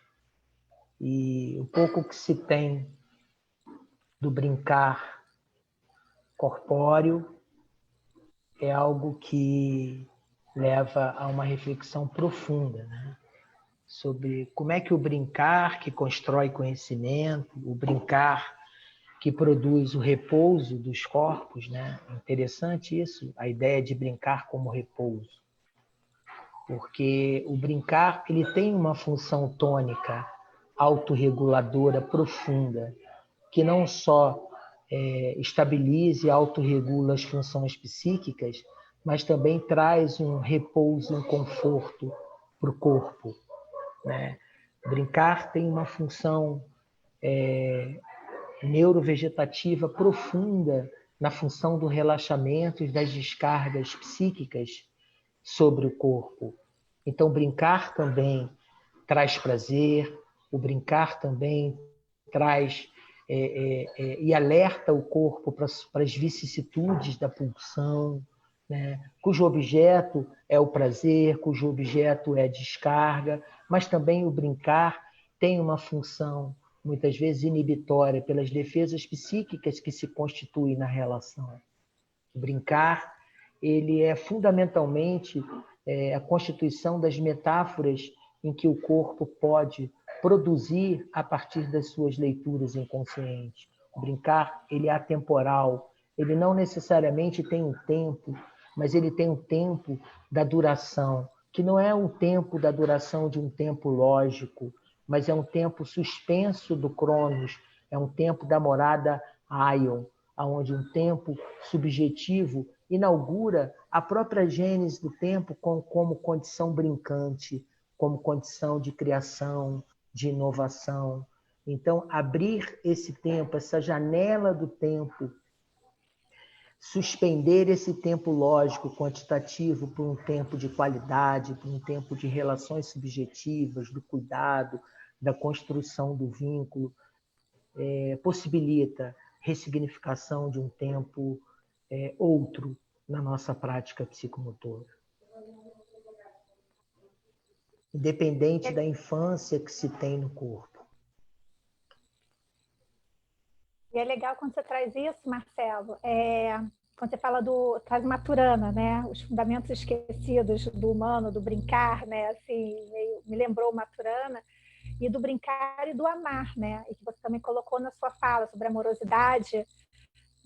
e o pouco que se tem do brincar corpóreo é algo que leva a uma reflexão profunda, né? Sobre como é que o brincar que constrói conhecimento, o brincar que produz o repouso dos corpos, né? Interessante isso, a ideia de brincar como repouso. Porque o brincar ele tem uma função tônica, autorreguladora profunda, que não só estabiliza e autorregula as funções psíquicas, mas também traz um repouso, um conforto para o corpo. Né? Brincar tem uma função neurovegetativa profunda na função do relaxamento e das descargas psíquicas sobre o corpo. Então, brincar também traz prazer, o brincar também traz e alerta o corpo para as vicissitudes da pulsão, né? Cujo objeto é o prazer, cujo objeto é a descarga, mas também o brincar tem uma função, muitas vezes inibitória, pelas defesas psíquicas que se constituem na relação. O brincar ele é fundamentalmente a constituição das metáforas em que o corpo pode produzir a partir das suas leituras inconscientes. O brincar ele é atemporal, ele não necessariamente tem um tempo, mas ele tem um tempo da duração, que não é um tempo da duração de um tempo lógico, mas é um tempo suspenso do Cronos, é um tempo da morada Aion, onde um tempo subjetivo inaugura a própria gênese do tempo como condição brincante, como condição de criação, de inovação. Então, abrir esse tempo, essa janela do tempo, suspender esse tempo lógico, quantitativo, por um tempo de qualidade, por um tempo de relações subjetivas, do cuidado, da construção do vínculo, possibilita ressignificação de um tempo outro na nossa prática psicomotora. Independente da infância que se tem no corpo. E é legal quando você traz isso, Marcelo, quando você fala traz Maturana, né? Os fundamentos esquecidos do humano, do brincar, né? Assim, me lembrou Maturana, e do brincar e do amar, né? E que você também colocou na sua fala sobre amorosidade,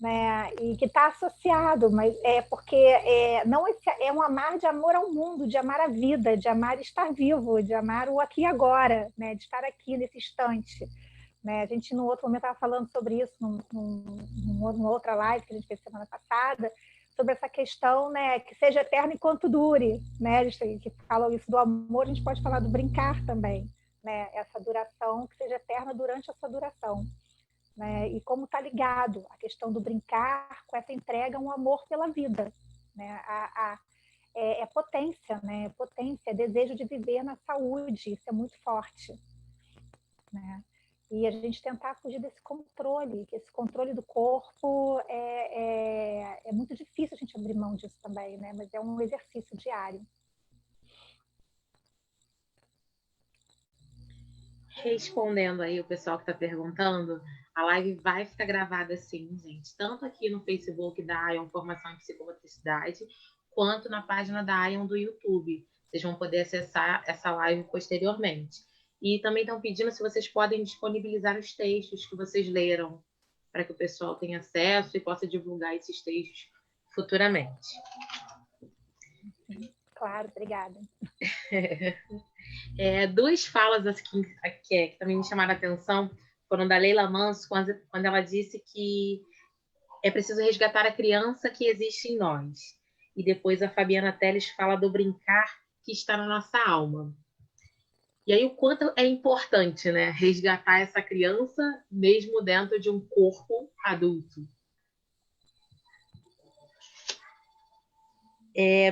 né? E que está associado, mas porque não é um amar de amor ao mundo, de amar a vida, de amar estar vivo, de amar o aqui e agora, né? De estar aqui nesse instante. Né? A gente, no outro momento, estava falando sobre isso numa outra live que a gente fez semana passada, sobre essa questão, né, que seja eterno enquanto dure. Né? A gente que fala isso do amor, a gente pode falar do brincar também. Né? Essa duração, que seja eterna durante essa duração. Né? E como está ligado a questão do brincar com essa entrega, um amor pela vida. Né? É potência, né? Potência, é desejo de viver na saúde, isso é muito forte. Né? E a gente tentar fugir desse controle, que esse controle do corpo é muito difícil a gente abrir mão disso também, né? Mas é um exercício diário. Respondendo aí o pessoal que está perguntando, a live vai ficar gravada sim, gente, tanto aqui no Facebook da Ion Formação em Psicomotricidade, quanto na página da Ion do YouTube. Vocês vão poder acessar essa live posteriormente. E também estão pedindo se vocês podem disponibilizar os textos que vocês leram, para que o pessoal tenha acesso e possa divulgar esses textos futuramente. Claro, obrigada. Duas falas aqui, que também me chamaram a atenção foram da Leila Manso, quando ela disse que é preciso resgatar a criança que existe em nós. E depois a Fabiana Teles fala do brincar que está na nossa alma. E aí o quanto é importante, né, resgatar essa criança mesmo dentro de um corpo adulto.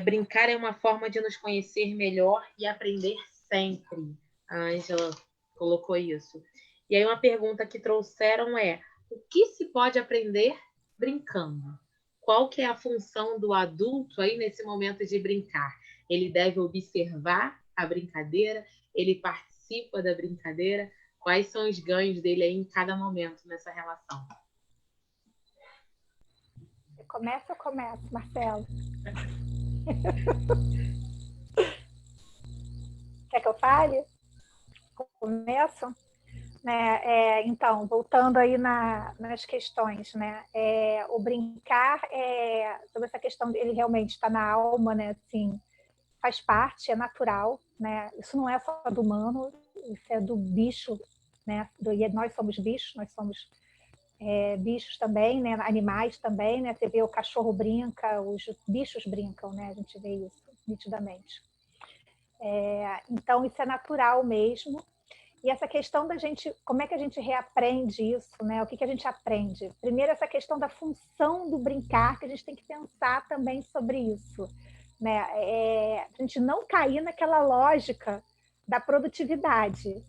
Brincar é uma forma de nos conhecer melhor e aprender sempre. A Ângela colocou isso. E aí uma pergunta que trouxeram o que se pode aprender brincando? Qual que é a função do adulto aí nesse momento de brincar? Ele deve observar a brincadeira? Ele participa da brincadeira? Quais são os ganhos dele aí em cada momento nessa relação? Começa ou começo, Marcelo? Quer que eu fale? Começo? Né? Então, voltando aí nas questões, né? O brincar, sobre essa questão, ele realmente está na alma, né? Assim, faz parte, é natural, né? Isso não é só do humano, isso é do bicho, né? Nós somos bichos, nós somos bichos também, né? Animais também, né? Você vê o cachorro brinca, os bichos brincam, né? A gente vê isso nitidamente. Então, isso é natural mesmo. E essa questão da gente, como é que a gente reaprende isso, né? O que a gente aprende? Primeiro, essa questão da função do brincar, que a gente tem que pensar também sobre isso, né? A gente não cair naquela lógica da produtividade,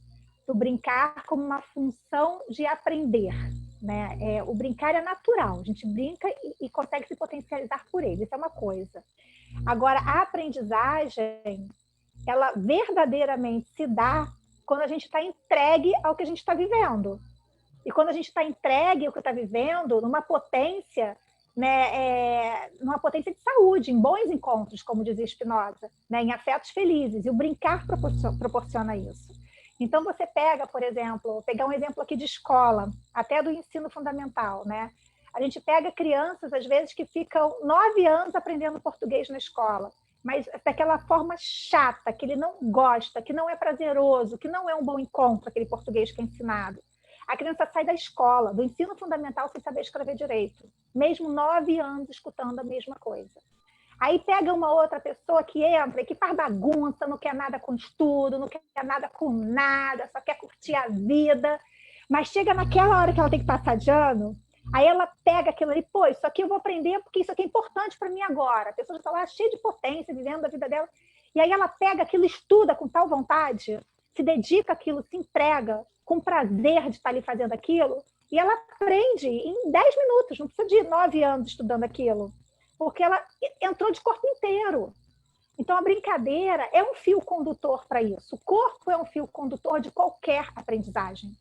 do brincar como uma função de aprender, né? O brincar é natural, a gente brinca e consegue se potencializar por ele, isso é uma coisa. Agora, a aprendizagem, ela verdadeiramente se dá quando a gente está entregue ao que a gente está vivendo. E quando a gente está entregue ao que está vivendo, numa potência, né, numa potência de saúde, em bons encontros, como dizia Spinoza, né, em afetos felizes. E o brincar proporciona isso. Então, você pega, por exemplo, pegar um exemplo aqui de escola, até do ensino fundamental, né? A gente pega crianças, às vezes, que ficam 9 anos aprendendo português na escola, mas daquela forma chata, que ele não gosta, que não é prazeroso, que não é um bom encontro, aquele português que é ensinado. A criança sai da escola, do ensino fundamental, sem saber escrever direito, mesmo 9 anos escutando a mesma coisa. Aí pega uma outra pessoa que entra e que faz bagunça, não quer nada com estudo, não quer nada com nada, só quer curtir a vida, mas chega naquela hora que ela tem que passar de ano, aí ela pega aquilo ali, pô, isso aqui eu vou aprender porque isso aqui é importante para mim agora. A pessoa já está lá cheia de potência, vivendo a vida dela. E aí ela pega aquilo, estuda com tal vontade, se dedica àquilo, se entrega com prazer de estar ali fazendo aquilo, e ela aprende em 10 minutos, não precisa de 9 anos estudando aquilo, porque ela entrou de corpo inteiro. Então, a brincadeira é um fio condutor para isso. O corpo é um fio condutor de qualquer aprendizagem.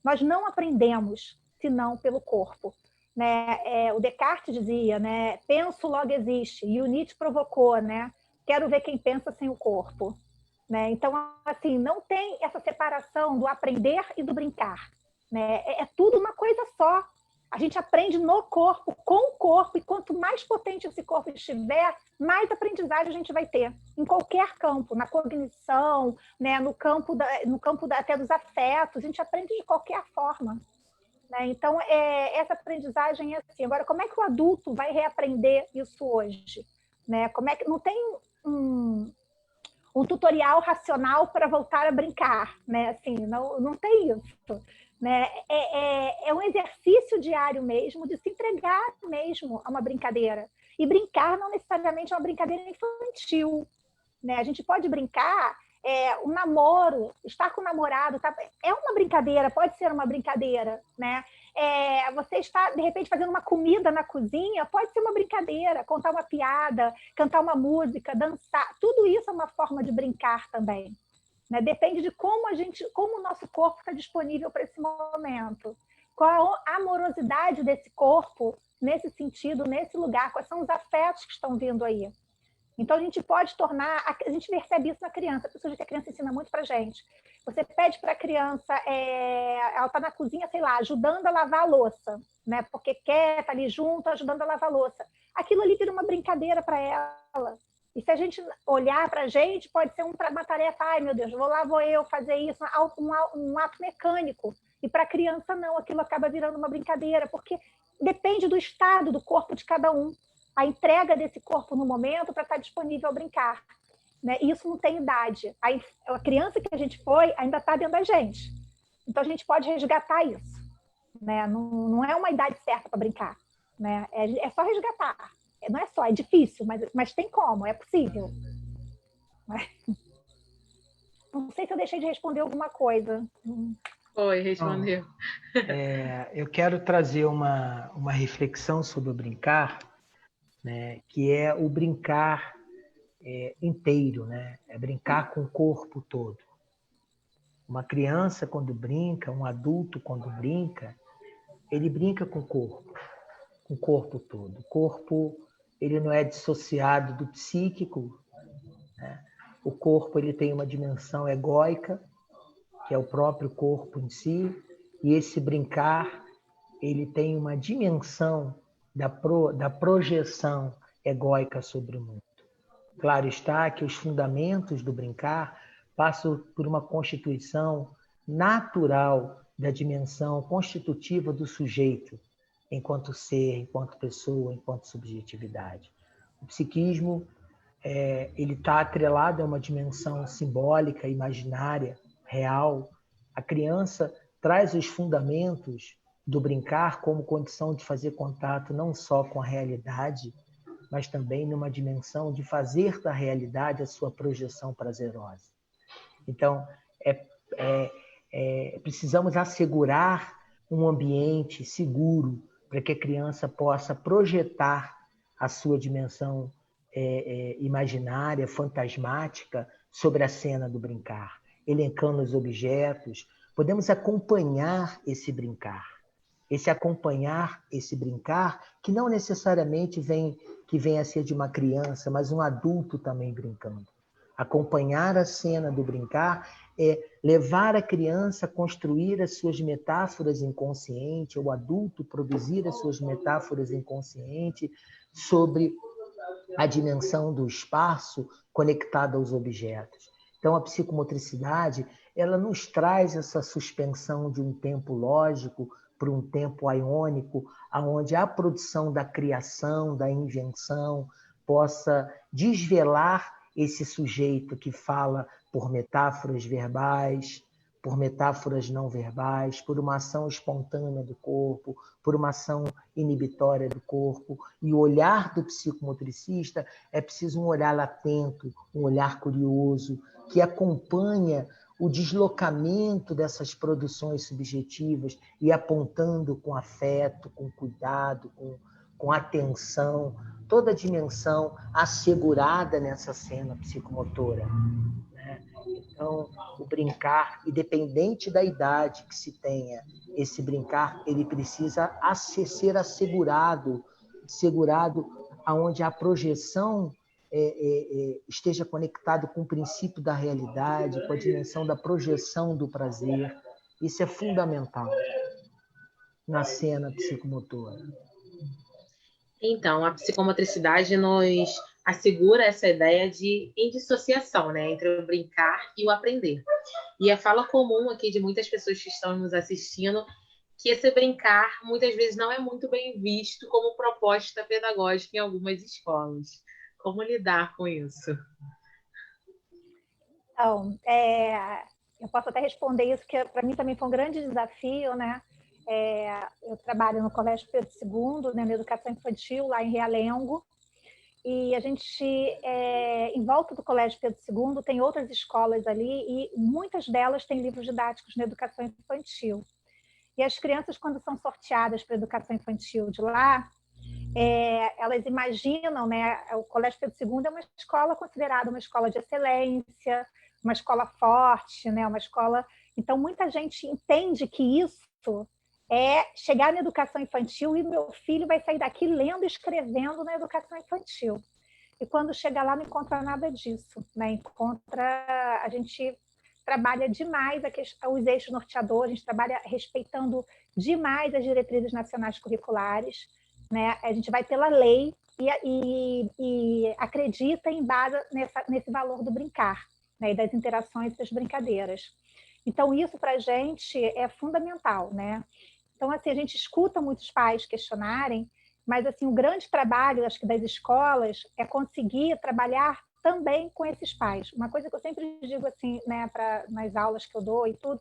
Nós não aprendemos senão pelo corpo. Né? O Descartes dizia, né? Penso, logo existe. E o Nietzsche provocou, né? Quero ver quem pensa sem o corpo. Né? Então, assim, não tem essa separação do aprender e do brincar. Né? É tudo uma coisa só. A gente aprende no corpo, com o corpo, e quanto mais potente esse corpo estiver, mais aprendizagem a gente vai ter, em qualquer campo, na cognição, né? no campo até dos afetos, a gente aprende de qualquer forma. Né? Então, essa aprendizagem é assim. Agora, como é que o adulto vai reaprender isso hoje? Né? Como é que não tem um tutorial racional para voltar a brincar? Né? Assim, não tem isso. Né? É um exercício diário mesmo, de se entregar mesmo a uma brincadeira. E brincar não necessariamente é uma brincadeira infantil. Né? A gente pode brincar, um namoro, estar com o namorado, tá? É uma brincadeira, pode ser uma brincadeira. Né? Você está, de repente, fazendo uma comida na cozinha, pode ser uma brincadeira, contar uma piada, cantar uma música, dançar, tudo isso é uma forma de brincar também. Né? Depende de como o nosso corpo está disponível para esse momento. Qual a amorosidade desse corpo nesse sentido, nesse lugar, quais são os afetos que estão vindo aí. Então, a gente pode tornar... A gente percebe isso na criança, porque a criança ensina muito para a gente. Você pede para a criança, ela está na cozinha, sei lá, ajudando a lavar a louça, né? Porque quer, está ali junto, ajudando a lavar a louça. Aquilo ali vira uma brincadeira para ela. E se a gente olhar para a gente, pode ser uma tarefa, ai meu Deus, vou eu fazer isso, um ato mecânico. E para a criança não, aquilo acaba virando uma brincadeira, porque depende do estado do corpo de cada um. A entrega desse corpo no momento para estar disponível ao brincar. Né? E isso não tem idade. A criança que a gente foi ainda está dentro da gente. Então a gente pode resgatar isso. Né? Não é uma idade certa para brincar. Né? É só resgatar. Não é só, é difícil, mas tem como, é possível. Não sei se eu deixei de responder alguma coisa. Foi, respondeu. Eu quero trazer uma reflexão sobre o brincar, né, que é o brincar inteiro, né? É brincar com o corpo todo. Uma criança, quando brinca, um adulto, quando brinca, ele brinca com o corpo todo. O corpo, ele não é dissociado do psíquico, né? O corpo, ele tem uma dimensão egóica, que é o próprio corpo em si, e esse brincar, ele tem uma dimensão da projeção egóica sobre o mundo. Claro está que os fundamentos do brincar passam por uma constituição natural da dimensão constitutiva do sujeito, enquanto ser, enquanto pessoa, enquanto subjetividade. O psiquismo ele está atrelado a uma dimensão simbólica, imaginária, real. A criança traz os fundamentos do brincar como condição de fazer contato não só com a realidade, mas também numa dimensão de fazer da realidade a sua projeção prazerosa. Então, precisamos assegurar um ambiente seguro para que a criança possa projetar a sua dimensão imaginária, fantasmática, sobre a cena do brincar, elencando os objetos. Podemos acompanhar esse brincar. Acompanhar esse brincar, que não necessariamente vem a ser de uma criança, mas um adulto também brincando. Acompanhar a cena do brincar é levar a criança a construir as suas metáforas inconscientes, o adulto produzir as suas metáforas inconscientes sobre a dimensão do espaço conectada aos objetos. Então, a psicomotricidade, ela nos traz essa suspensão de um tempo lógico para um tempo aiônico, onde a produção da criação, da invenção, possa desvelar esse sujeito que fala por metáforas verbais, por metáforas não verbais, por uma ação espontânea do corpo, por uma ação inibitória do corpo. E o olhar do psicomotricista é preciso um olhar atento, um olhar curioso, que acompanha o deslocamento dessas produções subjetivas e apontando com afeto, com cuidado, com atenção, toda a dimensão assegurada nessa cena psicomotora. Então, o brincar, independente da idade que se tenha, esse brincar, ele precisa ser assegurado aonde a projeção esteja conectado com o princípio da realidade, com a dimensão da projeção do prazer. Isso é fundamental na cena psicomotora. Então, a psicomotricidade nos assegura essa ideia de indissociação, né, entre o brincar e o aprender. E a fala comum aqui de muitas pessoas que estão nos assistindo, que esse brincar muitas vezes não é muito bem visto como proposta pedagógica em algumas escolas. Como lidar com isso? Então, eu posso até responder isso, que para mim também foi um grande desafio, né? Eu trabalho no Colégio Pedro II, né, na educação infantil, lá em Realengo, e a gente, em volta do Colégio Pedro II, tem outras escolas ali, e muitas delas têm livros didáticos na educação infantil. E as crianças, quando são sorteadas para a educação infantil de lá, elas imaginam, né? O Colégio Pedro II é uma escola considerada uma escola de excelência, uma escola forte, né? Uma escola. Então, muita gente entende que isso é chegar na educação infantil e meu filho vai sair daqui lendo e escrevendo na educação infantil. E quando chega lá, não encontra nada disso, né? A gente trabalha demais os eixos norteadores, a gente trabalha respeitando demais as diretrizes nacionais curriculares, né? A gente vai pela lei e acredita em base nesse valor do brincar, né? E das interações e das brincadeiras. Então, isso para a gente é fundamental, né? Então, assim, a gente escuta muitos pais questionarem, mas assim, o grande trabalho, acho que das escolas, é conseguir trabalhar também com esses pais. Uma coisa que eu sempre digo assim, né, nas aulas que eu dou e tudo,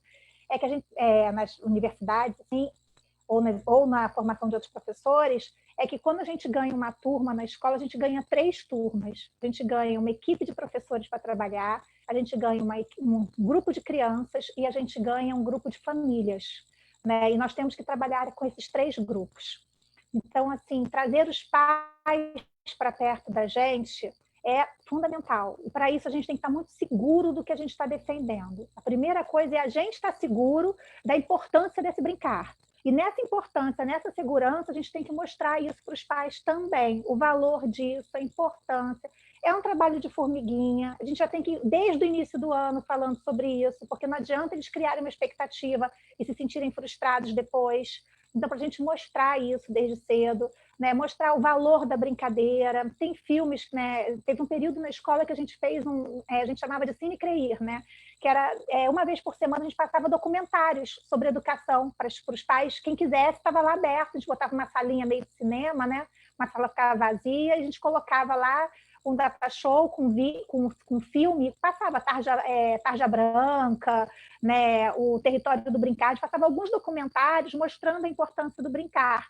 é que a gente, nas universidades, assim, ou na formação de outros professores, é que quando a gente ganha uma turma na escola, a gente ganha 3 turmas. A gente ganha uma equipe de professores para trabalhar, a gente ganha um grupo de crianças e a gente ganha um grupo de famílias, né? E nós temos que trabalhar com esses 3 grupos. Então, assim, trazer os pais para perto da gente é fundamental. E para isso a gente tem que estar muito seguro do que a gente está defendendo. A primeira coisa é a gente estar seguro da importância desse brincar. E nessa importância, nessa segurança, a gente tem que mostrar isso para os pais também, o valor disso, a importância. É um trabalho de formiguinha, a gente já tem que ir desde o início do ano falando sobre isso, porque não adianta eles criarem uma expectativa e se sentirem frustrados depois. Então, para a gente mostrar isso desde cedo, né? Mostrar o valor da brincadeira. Tem filmes, né? Teve um período na escola que a gente fez a gente chamava de Cine Creir, né? Que era uma vez por semana a gente passava documentários sobre educação para os pais. Quem quisesse estava lá aberto, a gente botava uma salinha meio de cinema, né? Uma sala ficava vazia e a gente colocava lá um data show com filme, passava Tarja Branca, né, o Território do Brincar, passava alguns documentários mostrando a importância do brincar,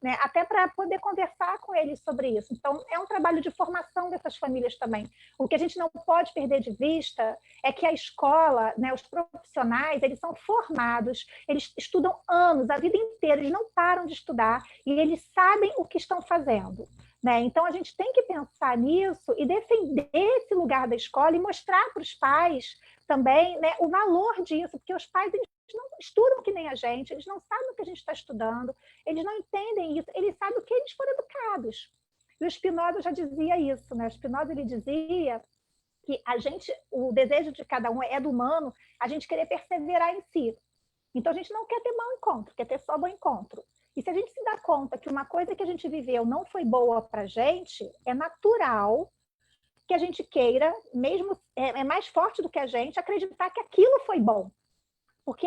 né, até para poder conversar com eles sobre isso. Então, é um trabalho de formação dessas famílias também. O que a gente não pode perder de vista é que a escola, né, os profissionais, eles são formados, eles estudam anos, a vida inteira, eles não param de estudar e eles sabem o que estão fazendo. Né? Então, a gente tem que pensar nisso e defender esse lugar da escola e mostrar para os pais também, né, o valor disso, porque os pais eles não estudam que nem a gente, eles não sabem o que a gente está estudando, eles não entendem isso, eles sabem o que eles foram educados. E o Spinoza já dizia isso, né? O Spinoza ele dizia que o desejo de cada um é do humano, a gente querer perseverar em si. Então, a gente não quer ter mau encontro, quer ter só bom encontro. E se a gente se dá conta que uma coisa que a gente viveu não foi boa para a gente, é natural que a gente queira, mesmo é mais forte do que a gente, acreditar que aquilo foi bom. Porque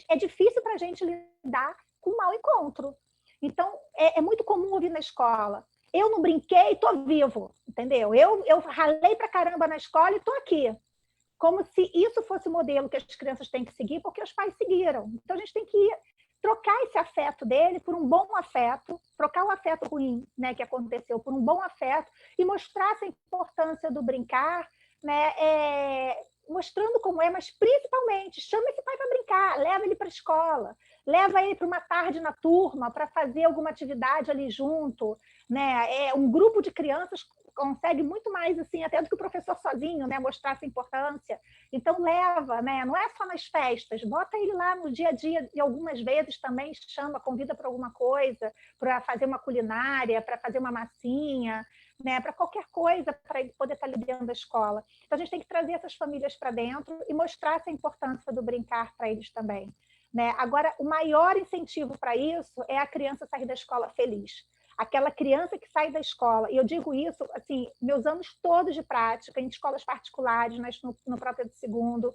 é difícil para a gente lidar com o mau encontro. Então, é muito comum ouvir na escola, eu não brinquei, estou vivo, entendeu? Eu ralei para caramba na escola e estou aqui. Como se isso fosse o modelo que as crianças têm que seguir, porque os pais seguiram. Então, a gente tem que trocar esse afeto dele por um bom afeto, trocar o afeto ruim, né, que aconteceu por um bom afeto e mostrar essa importância do brincar, né, mostrando como é, mas principalmente chama esse pai para brincar, leva ele para a escola, leva ele para uma tarde na turma para fazer alguma atividade ali junto, né, um grupo de crianças consegue muito mais assim até do que o professor sozinho, né, mostrar essa importância. Então leva, né? Não é só nas festas, bota ele lá no dia a dia, e algumas vezes também chama, convida para alguma coisa, para fazer uma culinária, para fazer uma massinha, né? Para qualquer coisa, para ele poder estar ali dentro da escola. Então a gente tem que trazer essas famílias para dentro e mostrar essa importância do brincar para eles também. Né? Agora, o maior incentivo para isso é a criança sair da escola feliz. Aquela criança que sai da escola, e eu digo isso, assim, meus anos todos de prática, em escolas particulares, no próprio II,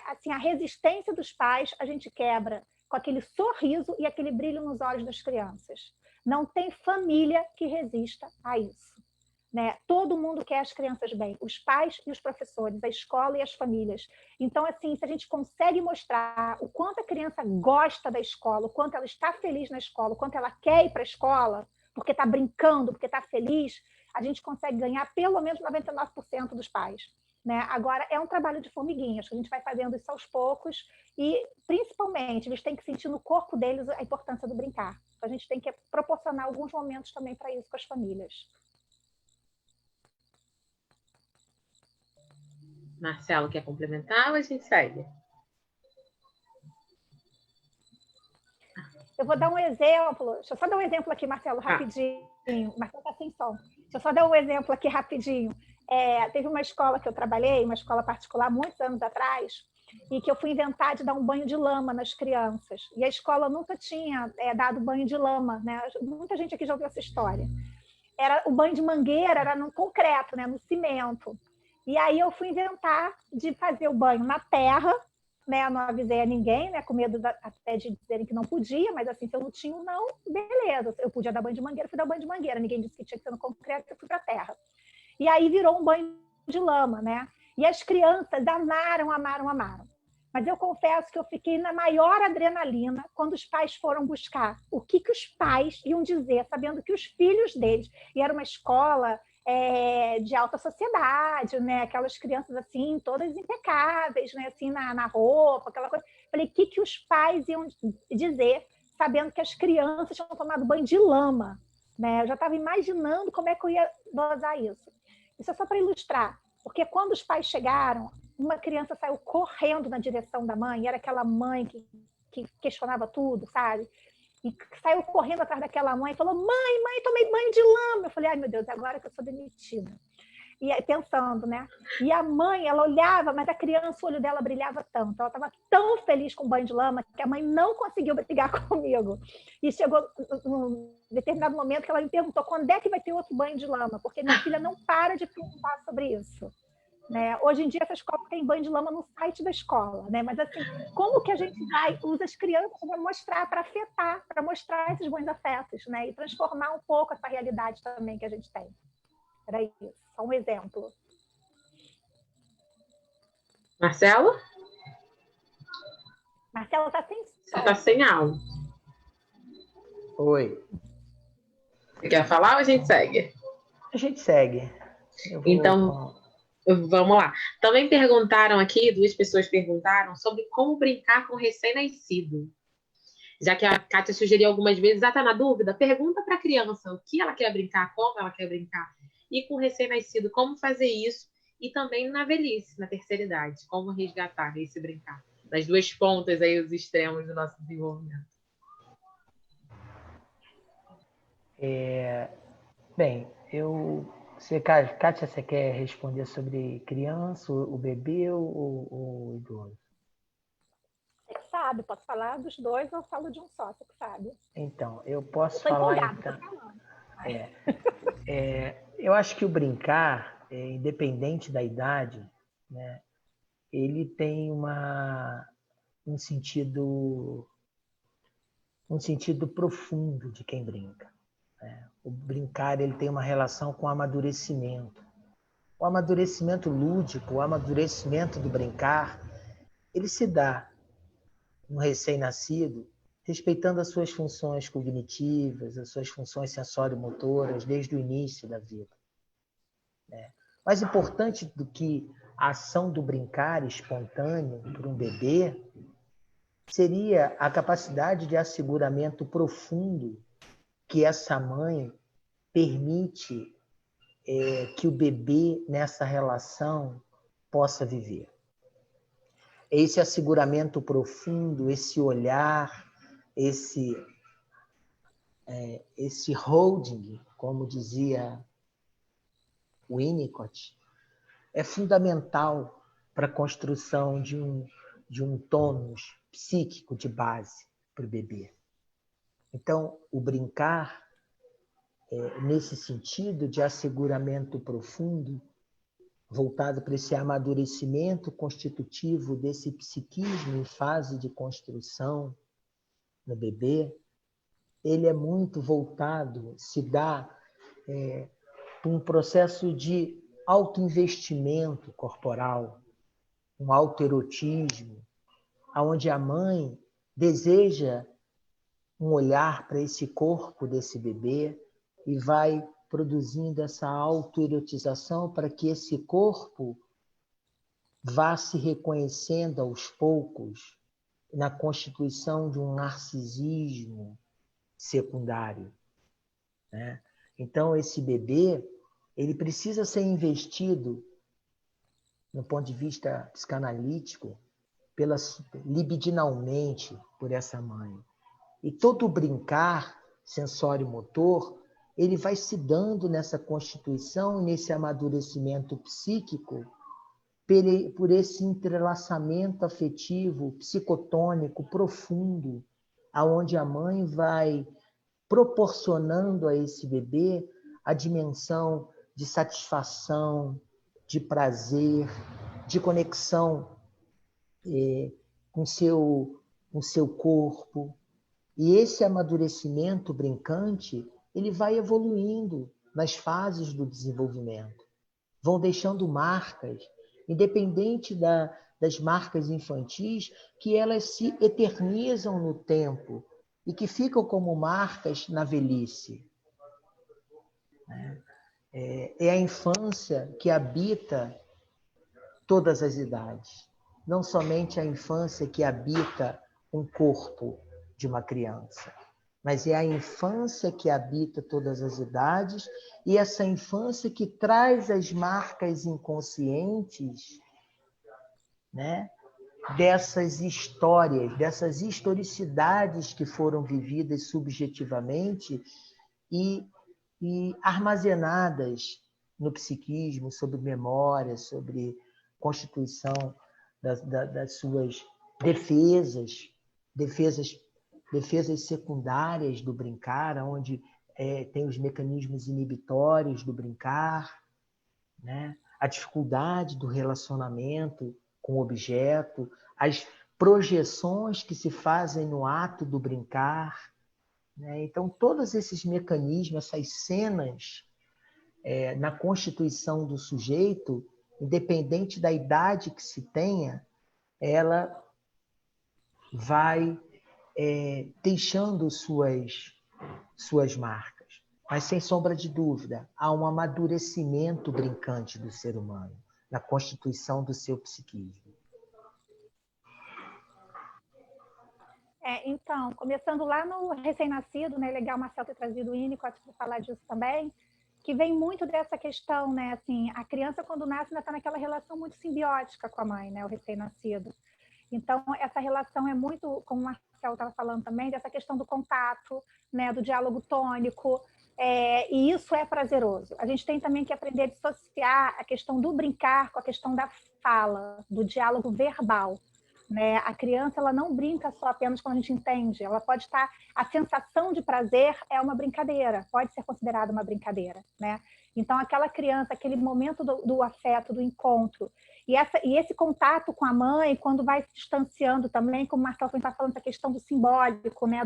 assim, a resistência dos pais a gente quebra com aquele sorriso e aquele brilho nos olhos das crianças. Não tem família que resista a isso. Né? Todo mundo quer as crianças bem, os pais e os professores, a escola e as famílias. Então, assim, se a gente consegue mostrar o quanto a criança gosta da escola, o quanto ela está feliz na escola, o quanto ela quer ir para a escola, porque está brincando, porque está feliz, a gente consegue ganhar pelo menos 99% dos pais. Né? Agora, é um trabalho de formiguinhas, que a gente vai fazendo isso aos poucos e, principalmente, eles têm que sentir no corpo deles a importância do brincar. Então, a gente tem que proporcionar alguns momentos também para isso com as famílias. Marcelo, quer complementar ou a gente segue? Eu vou dar um exemplo. Deixa eu só dar um exemplo aqui, Marcelo, rapidinho. Marcelo está sem som. Deixa eu só dar um exemplo aqui rapidinho. Teve uma escola que eu trabalhei, uma escola particular, muitos anos atrás, e que eu fui inventar de dar um banho de lama nas crianças. E a escola nunca tinha dado banho de lama, né? Muita gente aqui já ouviu essa história. O banho de mangueira era no concreto, né? No cimento. E aí eu fui inventar de fazer o banho na terra, né? Não avisei a ninguém, né? Com medo até de dizerem que não podia, mas assim, se eu não tinha não, beleza. Eu podia dar banho de mangueira, fui dar banho de mangueira. Ninguém disse que tinha que ser no concreto, eu fui para a terra. E aí virou um banho de lama, né? E as crianças amaram, amaram, amaram. Mas eu confesso que eu fiquei na maior adrenalina quando os pais foram buscar o que os pais iam dizer, sabendo que os filhos deles, e era uma escola de alta sociedade, né? Aquelas crianças assim, todas impecáveis, né? Assim, na roupa, aquela coisa. Falei, o que os pais iam dizer, sabendo que as crianças tinham tomado banho de lama, né? Eu já estava imaginando como é que eu ia dosar isso. Isso é só para ilustrar, porque quando os pais chegaram, uma criança saiu correndo na direção da mãe, era aquela mãe que questionava tudo, sabe? E saiu correndo atrás daquela mãe e falou, mãe, tomei banho de lama. Eu falei, ai meu Deus, agora que eu sou demitida. E aí, pensando, né? E a mãe, ela olhava, mas a criança, o olho dela brilhava tanto. Ela estava tão feliz com o banho de lama que a mãe não conseguiu brigar comigo. E chegou num determinado momento que ela me perguntou quando é que vai ter outro banho de lama, porque minha filha não para de perguntar sobre isso. Né? Hoje em dia, essa escola tem banho de lama no site da escola, né? Mas assim, como que a gente usa as crianças para mostrar, para afetar, para mostrar esses bons afetos, né? E transformar um pouco essa realidade também que a gente tem. Era isso, só um exemplo. Marcelo? Marcelo está sem som. Você está sem áudio. Oi. Você quer falar ou a gente segue? A gente segue. Então, vamos lá. Também perguntaram aqui, 2 pessoas perguntaram sobre como brincar com recém-nascido. Já que a Kátia sugeriu algumas vezes, está na dúvida? Pergunta para a criança o que ela quer brincar, como ela quer brincar. E com recém-nascido, como fazer isso? E também na velhice, na terceira idade, como resgatar esse brincar. Das 2 pontas aí, os extremos do nosso desenvolvimento. Bem, Kátia, você quer responder sobre criança, o bebê ou o idoso? Você que sabe, posso falar dos 2 ou eu falo de um só, você que sabe. Então, eu posso eu falar então. Eu acho que o brincar, independente da idade, né, ele tem um sentido profundo de quem brinca. Né? O brincar ele tem uma relação com o amadurecimento. O amadurecimento lúdico, o amadurecimento do brincar, ele se dá no recém-nascido respeitando as suas funções cognitivas, as suas funções sensório-motoras desde o início da vida. Mais importante do que a ação do brincar espontâneo para um bebê seria a capacidade de asseguramento profundo que essa mãe permite que o bebê nessa relação possa viver. esse asseguramento profundo, esse olhar, esse holding, como dizia Winnicott, é fundamental para a construção de um tônus psíquico de base para o bebê. Então, o brincar, nesse sentido de asseguramento profundo, voltado para esse amadurecimento constitutivo desse psiquismo em fase de construção no bebê, ele é muito voltado, se dá por um processo de autoinvestimento corporal, um autoerotismo, onde a mãe deseja um olhar para esse corpo desse bebê e vai produzindo essa autoerotização para que esse corpo vá se reconhecendo aos poucos na constituição de um narcisismo secundário, né? Então, esse bebê, ele precisa ser investido, no ponto de vista psicanalítico, libidinalmente por essa mãe. E todo brincar sensório-motor, ele vai se dando nessa constituição, nesse amadurecimento psíquico, por esse entrelaçamento afetivo, psicotônico, profundo, aonde a mãe vai proporcionando a esse bebê a dimensão de satisfação, de prazer, de conexão com seu corpo. E esse amadurecimento brincante, ele vai evoluindo nas fases do desenvolvimento. Vão deixando marcas, independente das marcas infantis, que elas se eternizam no tempo e que ficam como marcas na velhice. É a infância que habita todas as idades. Não somente a infância que habita um corpo de uma criança, mas é a infância que habita todas as idades e essa infância que traz as marcas inconscientes, né, dessas histórias, dessas historicidades que foram vividas subjetivamente e armazenadas no psiquismo, sobre memória, sobre constituição das suas defesas secundárias do brincar, onde tem os mecanismos inibitórios do brincar, né? A dificuldade do relacionamento com o objeto, as projeções que se fazem no ato do brincar, né? Então, todos esses mecanismos, essas cenas na constituição do sujeito, independente da idade que se tenha, ela vai deixando suas marcas. Mas, sem sombra de dúvida, há um amadurecimento brincante do ser humano na constituição do seu psiquismo. Então, começando lá no recém-nascido, né? Legal, Marcelo, ter trazido o Winnicott para falar disso também, que vem muito dessa questão, né? Assim, a criança, quando nasce, ainda está naquela relação muito simbiótica com a mãe, né? O recém-nascido. Então, essa relação é muito, como o Marcelo estava falando também, dessa questão do contato, né? Do diálogo tônico, e isso é prazeroso. A gente tem também que aprender a dissociar a questão do brincar com a questão da fala, do diálogo verbal. Né? A criança, ela não brinca só apenas quando a gente entende, ela pode estar... A sensação de prazer é uma brincadeira, pode ser considerada uma brincadeira, né? Então, aquela criança, aquele momento do afeto, do encontro, e esse contato com a mãe, quando vai se distanciando também, como o Marcelo está falando, essa questão do simbólico, né?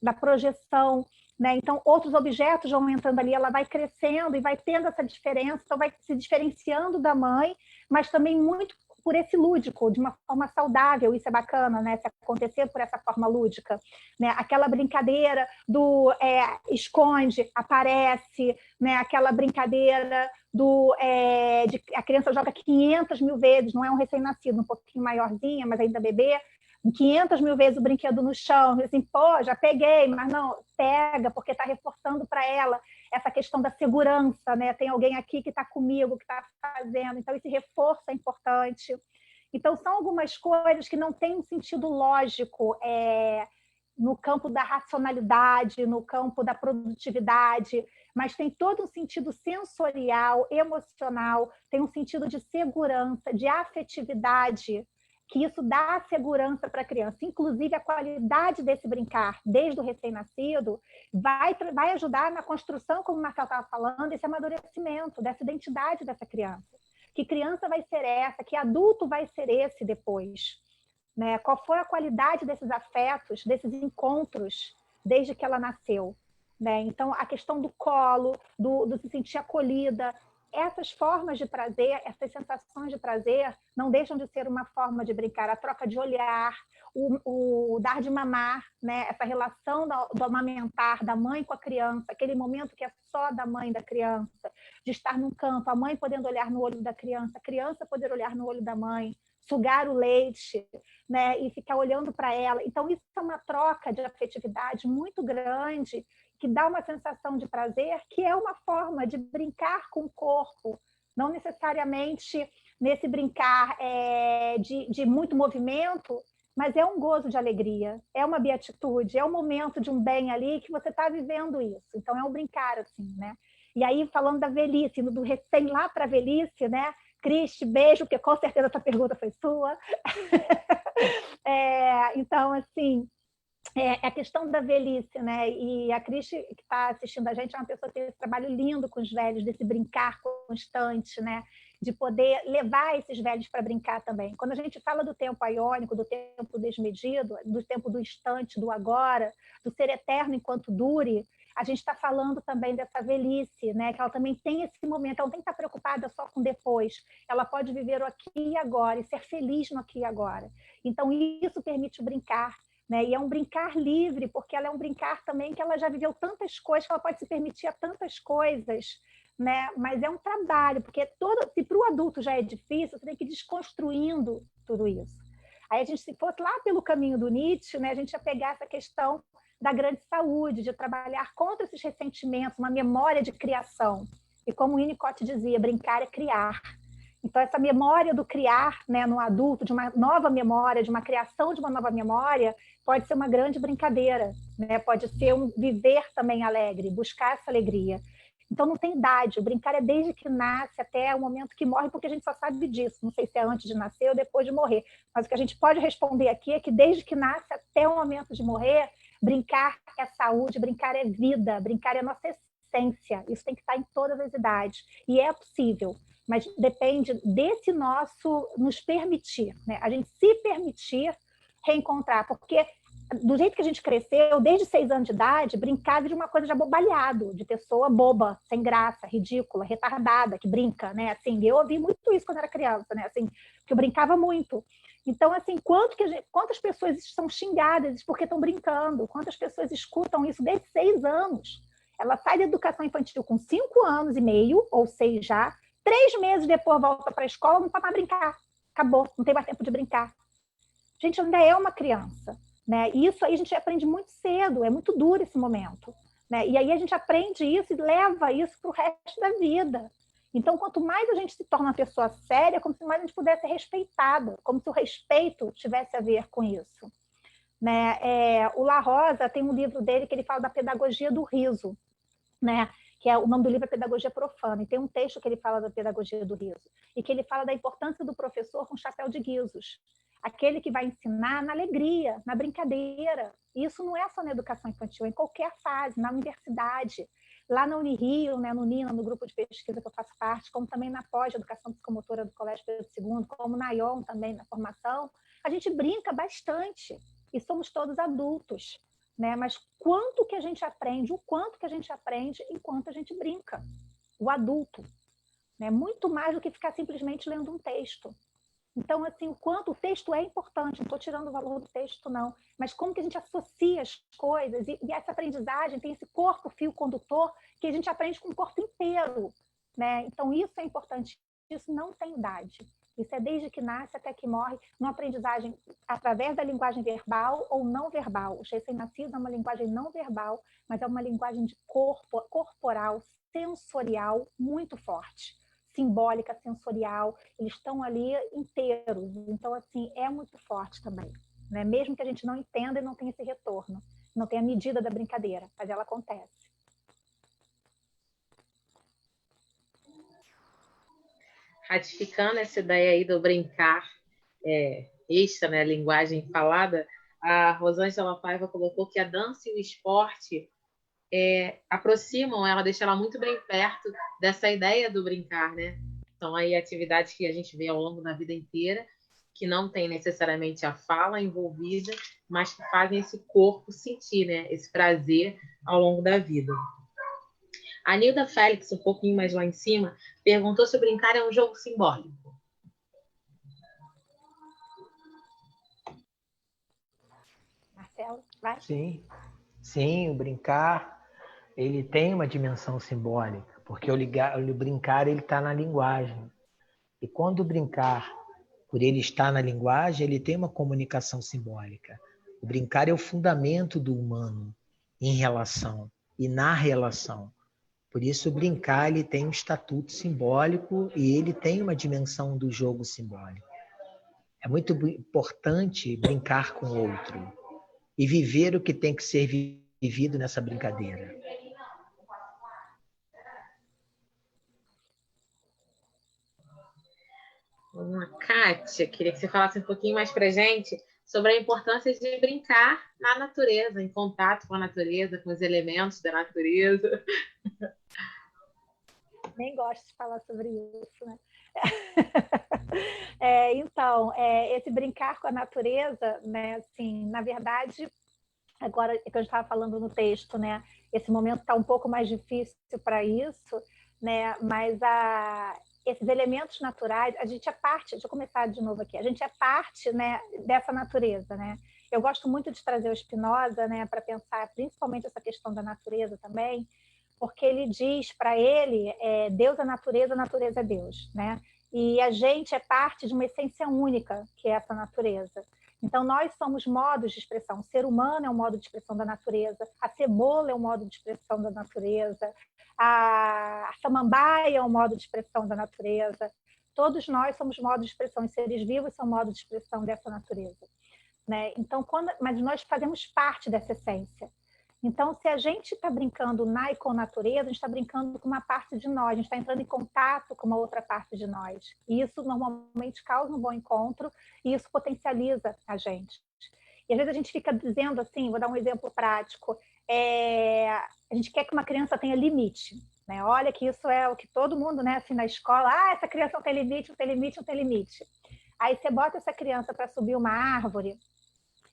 Da projeção, né? Então, outros objetos vão entrando ali, ela vai crescendo e vai tendo essa diferença, então vai se diferenciando da mãe, mas também muito por esse lúdico, de uma forma saudável, isso é bacana, né? Se acontecer por essa forma lúdica, né? Aquela brincadeira do esconde, aparece, né? Aquela brincadeira a criança joga 500 mil vezes, não é um recém-nascido, um pouquinho maiorzinha, mas ainda bebê, 500 mil vezes o brinquedo no chão, assim, pô, já peguei, mas não, pega, porque está reforçando para ela essa questão da segurança, né? Tem alguém aqui que está comigo, que está fazendo, então esse reforço é importante. Então, são algumas coisas que não têm um sentido lógico no campo da racionalidade, no campo da produtividade, mas tem todo um sentido sensorial, emocional, tem um sentido de segurança, de afetividade, que isso dá segurança para a criança. Inclusive, a qualidade desse brincar, desde o recém-nascido, vai ajudar na construção, como o Marcelo estava falando, desse amadurecimento, dessa identidade dessa criança. Que criança vai ser essa? Que adulto vai ser esse depois? Né? Qual foi a qualidade desses afetos, desses encontros, desde que ela nasceu? Né? Então, a questão do colo, do se sentir acolhida, essas formas de prazer, essas sensações de prazer, não deixam de ser uma forma de brincar. A troca de olhar, o dar de mamar, né? Essa relação do amamentar da mãe com a criança, aquele momento que é só da mãe e da criança, de estar num campo, a mãe podendo olhar no olho da criança, a criança poder olhar no olho da mãe, sugar o leite, né? E ficar olhando para ela. Então, isso é uma troca de afetividade muito grande, que dá uma sensação de prazer, que é uma forma de brincar com o corpo, não necessariamente nesse brincar de muito movimento, mas é um gozo de alegria, é uma beatitude, é um momento de um bem ali que você está vivendo isso. Então, é um brincar assim, né? E aí, falando da velhice, do recém lá para a velhice, né? Cristi, beijo, porque com certeza essa pergunta foi sua. Então, assim, a questão da velhice, né? E a Cristi, que está assistindo a gente, é uma pessoa que tem esse trabalho lindo com os velhos, desse brincar constante, né? De poder levar esses velhos para brincar também. Quando a gente fala do tempo aiônico, do tempo desmedido, do tempo do instante, do agora, do ser eterno enquanto dure, a gente está falando também dessa velhice, né? Que ela também tem esse momento, ela não tem que estar preocupada só com depois, ela pode viver o aqui e agora, e ser feliz no aqui e agora. Então, isso permite o brincar, né? E é um brincar livre, porque ela é um brincar também que ela já viveu tantas coisas, que ela pode se permitir a tantas coisas, né? Mas é um trabalho, porque se para o adulto já é difícil, você tem que ir desconstruindo tudo isso. Aí a gente, se fosse lá pelo caminho do Nietzsche, né, a gente ia pegar essa questão da grande saúde, de trabalhar contra esses ressentimentos, uma memória de criação. E como o Winnicott dizia, brincar é criar. Então, essa memória do criar, né, no adulto, de uma nova memória, de uma criação de uma nova memória, pode ser uma grande brincadeira, né? Pode ser um viver também alegre, buscar essa alegria. Então, não tem idade, o brincar é desde que nasce até o momento que morre, porque a gente só sabe disso, não sei se é antes de nascer ou depois de morrer, mas o que a gente pode responder aqui é que desde que nasce até o momento de morrer, brincar é saúde, brincar é vida, brincar é nossa essência, isso tem que estar em todas as idades, e é possível, mas depende desse nosso nos permitir, né? A gente se permitir reencontrar, porque do jeito que a gente cresceu, desde 6 anos de idade, brincava de uma coisa de abobalhado, de pessoa boba, sem graça, ridícula, retardada, que brinca, né? Assim, eu ouvi muito isso quando era criança, né? Assim, que eu brincava muito. Então, assim, quantas pessoas são xingadas porque estão brincando? Quantas pessoas escutam isso desde 6 anos? Ela sai da educação infantil com 5 anos e meio, ou 6 já, 3 meses depois volta para a escola, não pode mais brincar. Acabou, não tem mais tempo de brincar. A gente ainda é uma criança, né? E isso aí a gente aprende muito cedo, é muito duro esse momento, né? E aí a gente aprende isso e leva isso para o resto da vida. Então, quanto mais a gente se torna uma pessoa séria, como se mais a gente pudesse ser respeitada, como se o respeito tivesse a ver com isso, né? O La Rosa tem um livro dele que ele fala da pedagogia do riso, né? Que o nome do livro é Pedagogia Profana, e tem um texto que ele fala da pedagogia do riso, e que ele fala da importância do professor com chapéu de guizos, aquele que vai ensinar na alegria, na brincadeira. Isso não é só na educação infantil, é em qualquer fase, na universidade, lá na Unirio, né, no NINA, no grupo de pesquisa que eu faço parte, como também na pós-educação psicomotora do Colégio Pedro II, como na ION também, na formação, a gente brinca bastante, e somos todos adultos, né? Mas quanto que a gente aprende, o quanto que a gente aprende enquanto a gente brinca, o adulto, né? Muito mais do que ficar simplesmente lendo um texto. Então, assim, o quanto o texto é importante, não estou tirando o valor do texto, não, mas como que a gente associa as coisas, e essa aprendizagem tem esse corpo, fio condutor, que a gente aprende com o corpo inteiro, né? Então, isso é importante, isso não tem idade. Isso é desde que nasce até que morre, uma aprendizagem através da linguagem verbal ou não verbal. O recém-nascido é uma linguagem não verbal, mas é uma linguagem de corpo, corporal, sensorial, muito forte. simbólica, sensorial, eles estão ali inteiros. Então, assim, é muito forte também, né? Mesmo que a gente não entenda e não tenha esse retorno, não tenha a medida da brincadeira, mas ela acontece. Ratificando essa ideia aí do brincar extra, né, linguagem falada, a Rosângela Paiva colocou que a dança e o esporte aproximam ela, deixam ela muito bem perto dessa ideia do brincar, né? São aí atividades que a gente vê ao longo da vida inteira, que não tem necessariamente a fala envolvida, mas que fazem esse corpo sentir, né, esse prazer ao longo da vida. A Nilda Félix, um pouquinho mais lá em cima, perguntou se brincar é um jogo simbólico. Marcelo, vai? Sim, o brincar ele tem uma dimensão simbólica, porque o brincar ele está na linguagem. E quando o brincar, por ele estar na linguagem, ele tem uma comunicação simbólica. O brincar é o fundamento do humano em relação e na relação. Por isso, o brincar ele tem um estatuto simbólico e ele tem uma dimensão do jogo simbólico. É muito importante brincar com o outro e viver o que tem que ser vivido nessa brincadeira. Vamos lá, Kátia, queria que você falasse um pouquinho mais para a gente sobre a importância de brincar na natureza, em contato com a natureza, com os elementos da natureza. Nem gosto de falar sobre isso, né? Então, esse brincar com a natureza, né? Assim, na verdade, agora que a gente estava falando no texto, né? Esse momento está um pouco mais difícil para isso, né? Mas esses elementos naturais, a gente é parte. Deixa eu começar de novo aqui. A gente é parte, né, dessa natureza, né? Eu gosto muito de trazer o Spinoza, né, para pensar principalmente essa questão da natureza também, porque ele diz para ele, Deus é natureza é Deus, né? E a gente é parte de uma essência única, que é essa natureza. Então, nós somos modos de expressão. O ser humano é um modo de expressão da natureza, a cebola é um modo de expressão da natureza, a samambaia é um modo de expressão da natureza. Todos nós somos modos de expressão, os seres vivos são modos de expressão dessa natureza, né? Então, mas nós fazemos parte dessa essência. Então, se a gente está brincando na e com natureza, a gente está brincando com uma parte de nós, a gente está entrando em contato com uma outra parte de nós. E isso normalmente causa um bom encontro e isso potencializa a gente. E às vezes a gente fica dizendo assim, vou dar um exemplo prático, a gente quer que uma criança tenha limite, né? Olha que isso é o que todo mundo, né, assim, na escola, essa criança não tem limite, não tem limite, não tem limite. Aí você bota essa criança para subir uma árvore,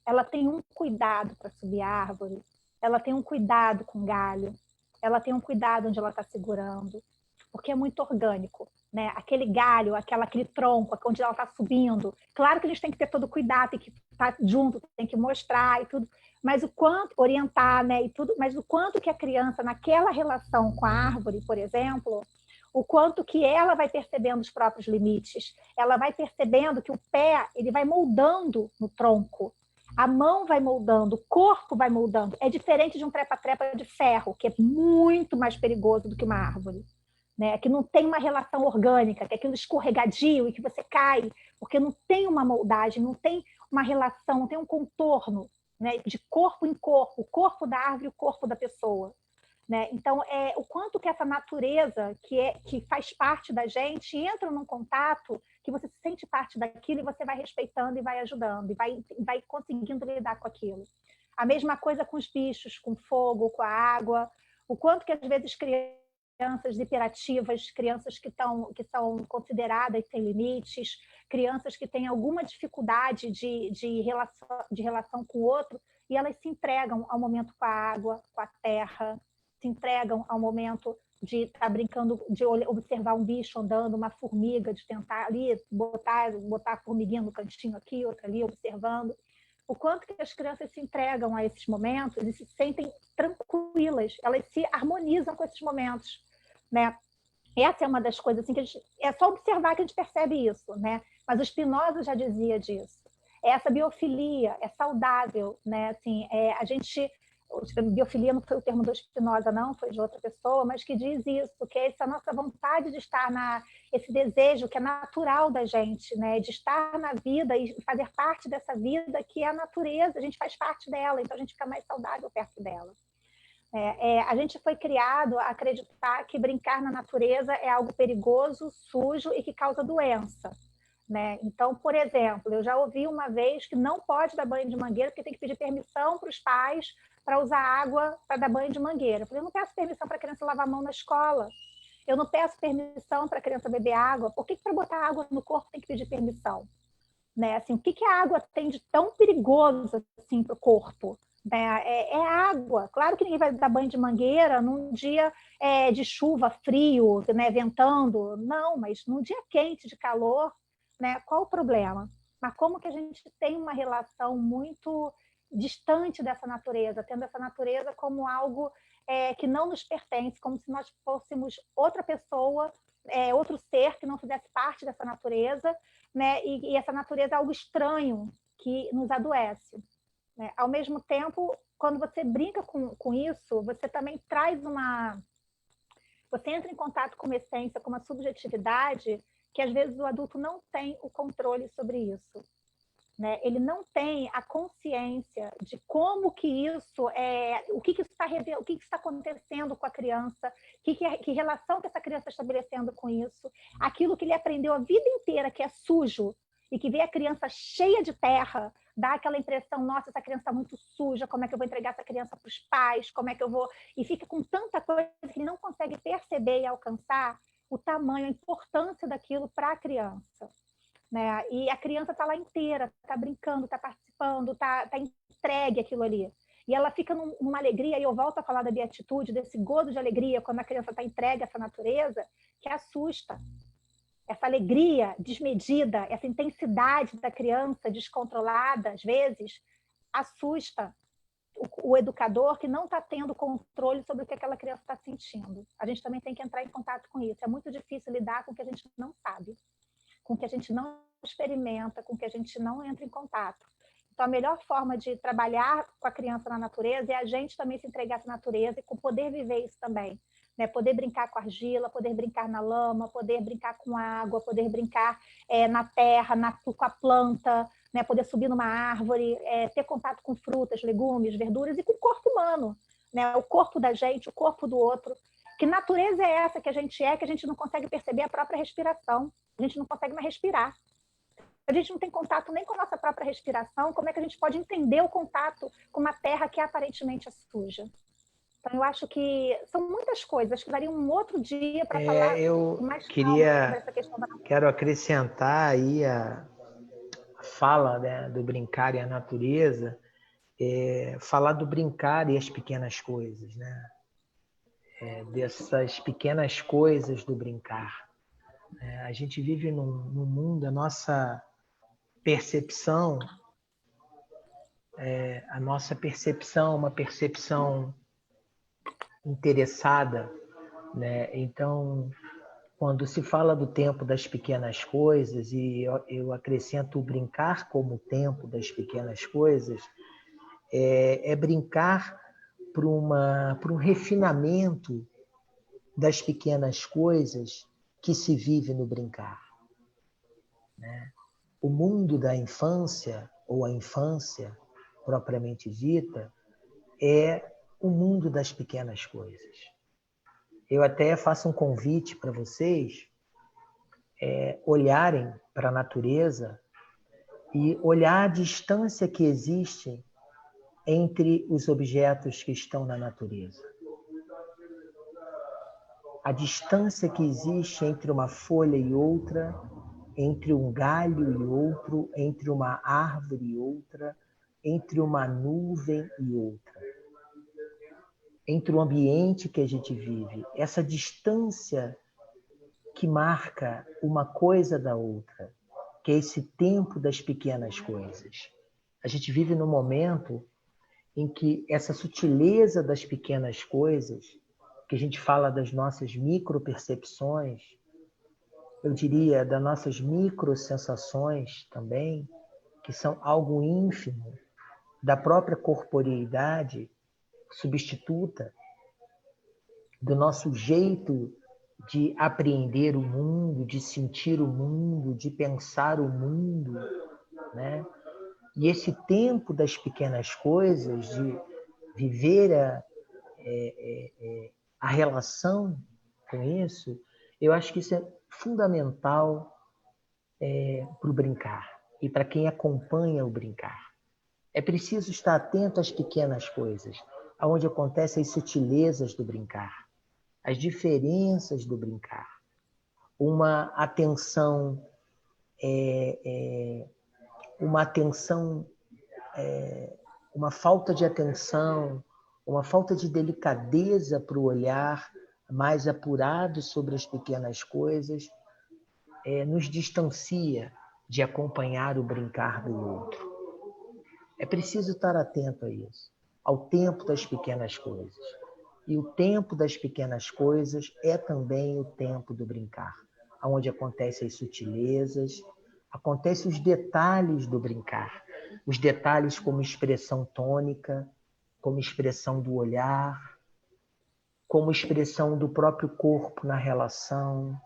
ela tem um cuidado para subir a árvore, ela tem um cuidado com o galho, ela tem um cuidado onde ela está segurando, porque é muito orgânico, né? Aquele galho, aquele tronco, onde ela está subindo. Claro que a gente tem que ter todo cuidado, tem que estar junto, tem que mostrar e tudo, mas o quanto, orientar, né, e tudo, mas o quanto que a criança, naquela relação com a árvore, por exemplo, o quanto que ela vai percebendo os próprios limites, ela vai percebendo que o pé, ele vai moldando no tronco, a mão vai moldando, o corpo vai moldando. É diferente de um trepa-trepa de ferro, que é muito mais perigoso do que uma árvore, né? Que não tem uma relação orgânica, que é aquilo escorregadio e que você cai, porque não tem uma moldagem, não tem uma relação, não tem um contorno, né, de corpo em corpo, o corpo da árvore e o corpo da pessoa. Né? Então, o quanto que essa natureza, que faz parte da gente, entra num contato que você se sente parte daquilo e você vai respeitando e vai ajudando, e vai conseguindo lidar com aquilo. A mesma coisa com os bichos, com o fogo, com a água. O quanto que, às vezes, crianças hiperativas, crianças que são consideradas sem limites, crianças que têm alguma dificuldade de relação com o outro, e elas se entregam ao momento com a água, com a terra, se entregam ao momento de estar brincando, de observar um bicho andando, uma formiga, de tentar ali botar a formiguinha no cantinho aqui, outra ali, observando. O quanto que as crianças se entregam a esses momentos e se sentem tranquilas, elas se harmonizam com esses momentos, né? Essa é uma das coisas assim, que é só observar que a gente percebe isso, né? Mas o Spinoza já dizia disso. Essa biofilia é saudável, né? Assim, a gente biofilia não foi o termo do Spinoza, não, foi de outra pessoa, mas que diz isso, que é essa nossa vontade de estar esse desejo que é natural da gente, né, de estar na vida e fazer parte dessa vida que é a natureza, a gente faz parte dela, então a gente fica mais saudável perto dela. A gente foi criado a acreditar que brincar na natureza é algo perigoso, sujo e que causa doença. Né? Então, por exemplo, eu já ouvi uma vez que não pode dar banho de mangueira porque tem que pedir permissão para os pais para usar água para dar banho de mangueira. Eu não peço permissão para a criança lavar a mão na escola. Eu não peço permissão para a criança beber água. Por que para botar água no corpo tem que pedir permissão? Né? Assim, o que a água tem de tão perigoso assim, para o corpo? Né? É água. Claro que ninguém vai dar banho de mangueira num dia de chuva, frio, né? Ventando. Não, mas num dia quente, de calor, né? Qual o problema? Mas como que a gente tem uma relação muito distante dessa natureza, tendo essa natureza como algo que não nos pertence, como se nós fôssemos outra pessoa, outro ser que não fizesse parte dessa natureza, né? E essa natureza é algo estranho que nos adoece. Né? Ao mesmo tempo, quando você brinca com isso, você também traz você entra em contato com uma essência, com uma subjetividade que às vezes o adulto não tem o controle sobre isso. Né? Ele não tem a consciência de como que isso o que está acontecendo com a criança, que relação que essa criança está estabelecendo com isso, aquilo que ele aprendeu a vida inteira que é sujo e que vê a criança cheia de terra, dá aquela impressão, nossa, essa criança está muito suja, como é que eu vou entregar essa criança para os pais, como é que eu vou... E fica com tanta coisa que ele não consegue perceber e alcançar o tamanho, a importância daquilo para a criança. Né? E a criança está lá inteira, está brincando, está participando, está entregue aquilo ali. E ela fica numa alegria, e eu volto a falar da beatitude, desse gozo de alegria, quando a criança está entregue a essa natureza, que assusta. Essa alegria desmedida, essa intensidade da criança descontrolada, às vezes, assusta o educador que não está tendo controle sobre o que aquela criança está sentindo. A gente também tem que entrar em contato com isso. É muito difícil lidar com o que a gente não sabe, com o que a gente não experimenta, com o que a gente não entra em contato. Então, a melhor forma de trabalhar com a criança na natureza é a gente também se entregar à natureza e poder viver isso também. Né? Poder brincar com argila, poder brincar na lama, poder brincar com água, poder brincar na terra, com a planta, né? Poder subir numa árvore, ter contato com frutas, legumes, verduras e com o corpo humano. Né? O corpo da gente, o corpo do outro. Que natureza é essa que a gente não consegue perceber a própria respiração. A gente não consegue mais respirar. A gente não tem contato nem com a nossa própria respiração, como é que a gente pode entender o contato com uma terra que aparentemente é suja? Então, eu acho que são muitas coisas. Acho que daria um outro dia para falar mais sobre essa questão da natureza. Quero acrescentar aí a fala, né, do brincar e a natureza, falar do brincar e as pequenas coisas, né? Dessas pequenas coisas do brincar. A gente vive num mundo, a nossa percepção é uma percepção interessada, né? Então, quando se fala do tempo das pequenas coisas, e eu acrescento o brincar como o tempo das pequenas coisas, é brincar para um refinamento das pequenas coisas que se vive no brincar. Né? O mundo da infância, ou a infância propriamente dita, é o mundo das pequenas coisas. Eu até faço um convite para vocês olharem para a natureza e olhar a distância que existe entre os objetos que estão na natureza. A distância que existe entre uma folha e outra, entre um galho e outro, entre uma árvore e outra, entre uma nuvem e outra. Entre o ambiente que a gente vive. Essa distância que marca uma coisa da outra, que é esse tempo das pequenas coisas. A gente vive num momento em que essa sutileza das pequenas coisas, que a gente fala das nossas micropercepções, eu diria das nossas microsensações também, que são algo ínfimo da própria corporeidade, substituta do nosso jeito de apreender o mundo, de sentir o mundo, de pensar o mundo, né? E esse tempo das pequenas coisas, de viver a relação com isso, eu acho que isso é fundamental para o brincar e para quem acompanha o brincar. É preciso estar atento às pequenas coisas, aonde acontecem as sutilezas do brincar, as diferenças do brincar, uma atenção, uma falta de atenção, uma falta de delicadeza para o olhar mais apurado sobre as pequenas coisas, nos distancia de acompanhar o brincar do outro. É preciso estar atento a isso, ao tempo das pequenas coisas. E o tempo das pequenas coisas é também o tempo do brincar, onde acontecem as sutilezas, acontecem os detalhes do brincar. Os detalhes como expressão tônica, como expressão do olhar, como expressão do próprio corpo na relação.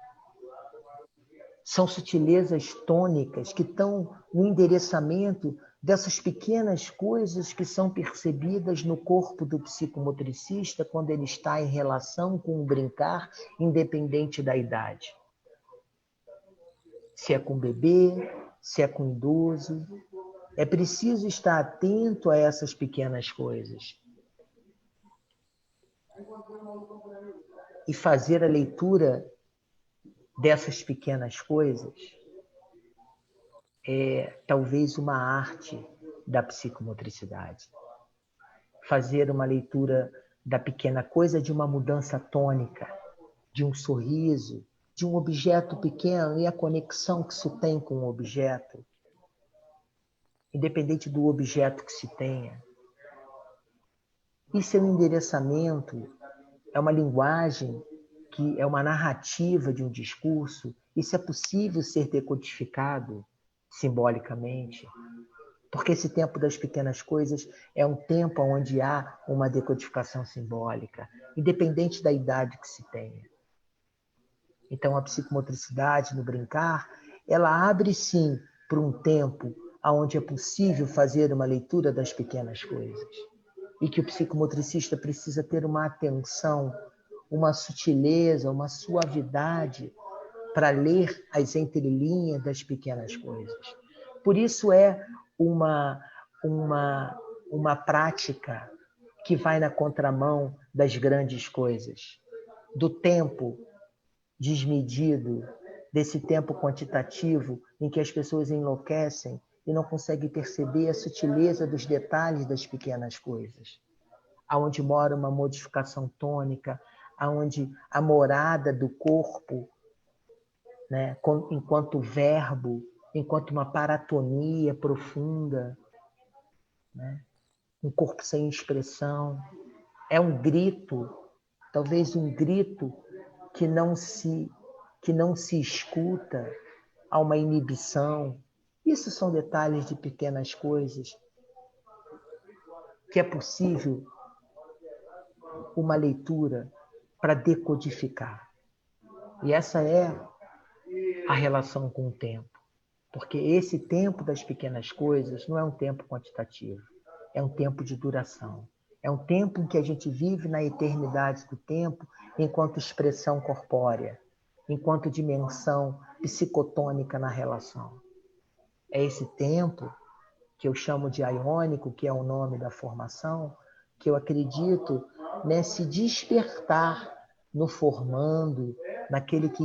São sutilezas tônicas que estão no endereçamento dessas pequenas coisas que são percebidas no corpo do psicomotricista quando ele está em relação com o brincar, independente da idade. Se é com bebê, se é com idoso. É preciso estar atento a essas pequenas coisas. E fazer a leitura dessas pequenas coisas é talvez uma arte da psicomotricidade. Fazer uma leitura da pequena coisa, de uma mudança tônica, de um sorriso, de um objeto pequeno e a conexão que se tem com o objeto, independente do objeto que se tenha. Isso é um endereçamento, é uma linguagem, que é uma narrativa de um discurso. Isso é possível ser decodificado simbolicamente, porque esse tempo das pequenas coisas é um tempo onde há uma decodificação simbólica, independente da idade que se tenha. Então, a psicomotricidade no brincar, ela abre sim para um tempo onde é possível fazer uma leitura das pequenas coisas, e que o psicomotricista precisa ter uma atenção, uma sutileza, uma suavidade para ler as entrelinhas das pequenas coisas. Por isso é uma prática que vai na contramão das grandes coisas, do tempo desmedido, desse tempo quantitativo em que as pessoas enlouquecem e não conseguem perceber a sutileza dos detalhes das pequenas coisas, aonde mora uma modificação tônica, aonde a morada do corpo, né, enquanto verbo, enquanto uma paratonia profunda, né, um corpo sem expressão. É um grito, talvez um grito que não se escuta, há uma inibição. Isso são detalhes de pequenas coisas que é possível uma leitura para decodificar. E essa é a relação com o tempo. Porque esse tempo das pequenas coisas não é um tempo quantitativo, é um tempo de duração. É um tempo em que a gente vive na eternidade do tempo enquanto expressão corpórea, enquanto dimensão psicotônica na relação. É esse tempo que eu chamo de aiônico, que é o nome da formação, que eu acredito nesse despertar no formando, naquele que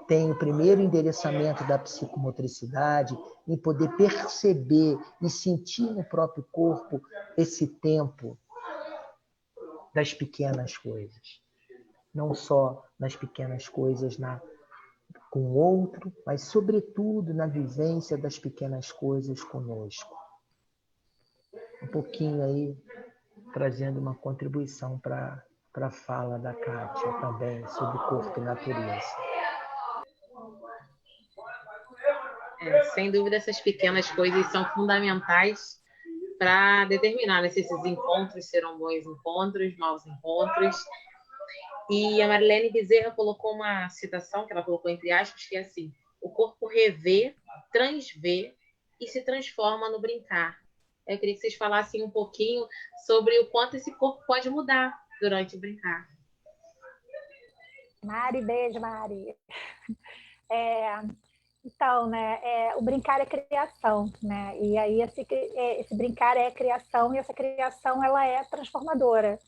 tem o primeiro endereçamento da psicomotricidade, em poder perceber e sentir no próprio corpo esse tempo das pequenas coisas. Não só nas pequenas coisas com o outro, mas, sobretudo, na vivência das pequenas coisas conosco. Um pouquinho aí, trazendo uma contribuição para a fala da Kátia também, sobre corpo e natureza. Sem dúvida, essas pequenas coisas são fundamentais para determinar, né, se esses encontros serão bons encontros, maus encontros. E a Marilene Bezerra colocou uma citação, que ela colocou entre aspas, que é assim: o corpo revê, transvê e se transforma no brincar. Eu queria que vocês falassem um pouquinho sobre o quanto esse corpo pode mudar durante o brincar. Mari, beijo, Mari. Então, né, o brincar é criação, né? E aí esse brincar é criação, e essa criação ela é transformadora,